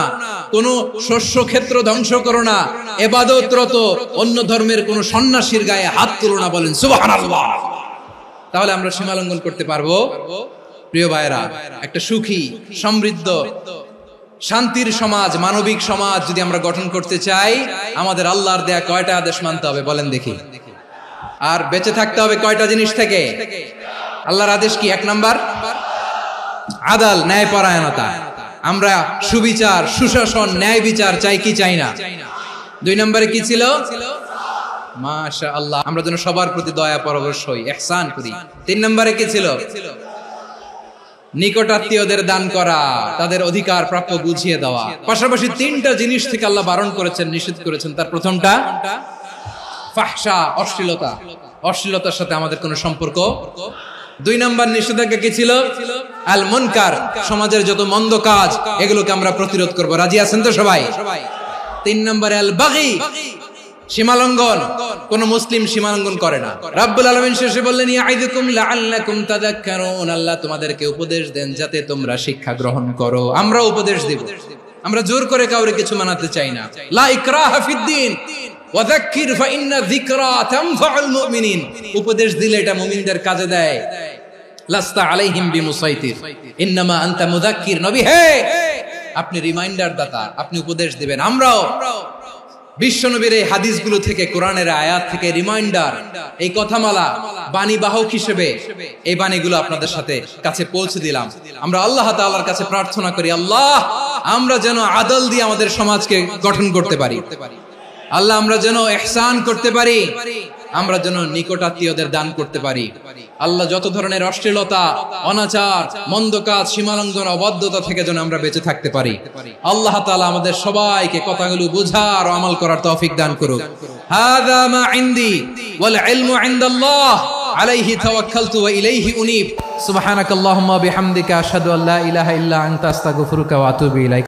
A: কোনো শস্য ক্ষেত্র ধ্বংস করো না, ইবাদতরত অন্য ধর্মের কোনো সন্ন্যাসীর গায়ে হাত তোলো না। বলেন সুবহানাল্লাহ। তাহলে আমরা সীমা লঙ্ঘন করতে পারবো? প্রিয় ভাইরা, একটা সুখী, সমৃদ্ধ, শান্তির সমাজ, মানবিক সমাজ যদি আমরা গঠন করতে চাই, আমাদের আল্লাহর দেয়া কয়টা আদেশ মানতে হবে বলেন দেখি? আর বেঁচে থাকতে হবে কয়টা জিনিস থেকে? আল্লাহর আদেশ কি? 1 নাম্বার আদাল, ন্যায়পরায়ণতা। আমরা সুবিচার, সুশাসন, ন্যায় বিচার চাই কি চাই না? 2 নম্বরে কি ছিল? মাশাআল্লাহ, আমরা যেন সবার প্রতি দয়া পরবশ হই, ইহসান করি। 3 নম্বরে কি ছিল? নিকটাত্মীয়দের দান করা, তাদের অধিকার প্রাপ্য বুঝিয়ে দেওয়া। পাশাপাশি 3টা জিনিস থেকে আল্লাহ বারণ করেছেন, নিষেধ করেছেন। তার প্রথমটা ফাহশা, অশ্লীলতা। অশ্লীলতার সাথে আমাদের কোনো সম্পর্ক। 2 নম্বর নিষেধাজ্ঞা কি ছিল? আল মুনকার, সমাজের যত মন্দ কাজ এগুলোকে আমরা প্রতিরোধ করব। রাজি আছেন তো সবাই? 3 নম্বরে আল বাগী, সীমালঙ্ঘন। কোন মুসলিম সীমালঙ্ঘন করে না। রাব্বুল আলামিন শেষে বললেন, ইয়াইদুকুম লাআল্লাকুম তাযাক্কারুন। আল্লাহ তোমাদেরকে উপদেশ দেন যাতে তোমরা শিক্ষা গ্রহণ করো। আমরা উপদেশ দেব, আমরা জোর করে কাউরে কিছু মানাতে চাই না। লা ইকরাহা ফিদ্দিন ওয়াযাক্কির ফাইন্না যিকরা তানফাউল মুমিনিন। উপদেশ দিলে এটা মুমিনদের কাজে দেয়। লাস্তা আলাইহিম বিমুসাইতির ইন্নামা আনতা মুযাক্কির। নবী হে, আপনি রিমাইন্ডার দাতা, আপনি উপদেশ দিবেন। আমরাও বিশ্বনবীর এই হাদিসগুলো থেকে, কোরআনের আয়াত থেকে রিমাইন্ডার, এই কথামালা বাণী বাহক হিসেবে এই বাণীগুলো আপনাদের সাথে কাছে পৌঁছে দিলাম। আমরা আল্লাহ তাআলার কাছে প্রার্থনা করি, আল্লাহ আমরা যেন আদল দিয়ে আমাদের সমাজকে গঠন করতে পারি। আল্লাহ আমরা যেন ইহসান করতে পারি, আমরা যেন নিকটাত্মীয়দের দান করতে পারি। আল্লাহ যত ধরনের অশ্লীলতা, অনাচার, মন্দ কাজ, সীমালঙ্ঘন, অবাধ্যতা থেকে যেন আমরা বেঁচে থাকতে পারি। আল্লাহ তাআলা আমাদের সবাইকে কথাগুলো বুঝার ও আমল করার তৌফিক দান করুক। হাযা মা ইনদি ওয়াল ইলমু ইনদাল্লাহ আলাইহি তাওয়াক্কালতু ওয়া ইলাইহি উনীব। সুবহানাকাল্লাহুম্মা বিহামদিকা আশহাদু আল্লা ইলাহা ইল্লা আনতা আস্তাগফিরুকা ওয়া আতুবু ইলাইক।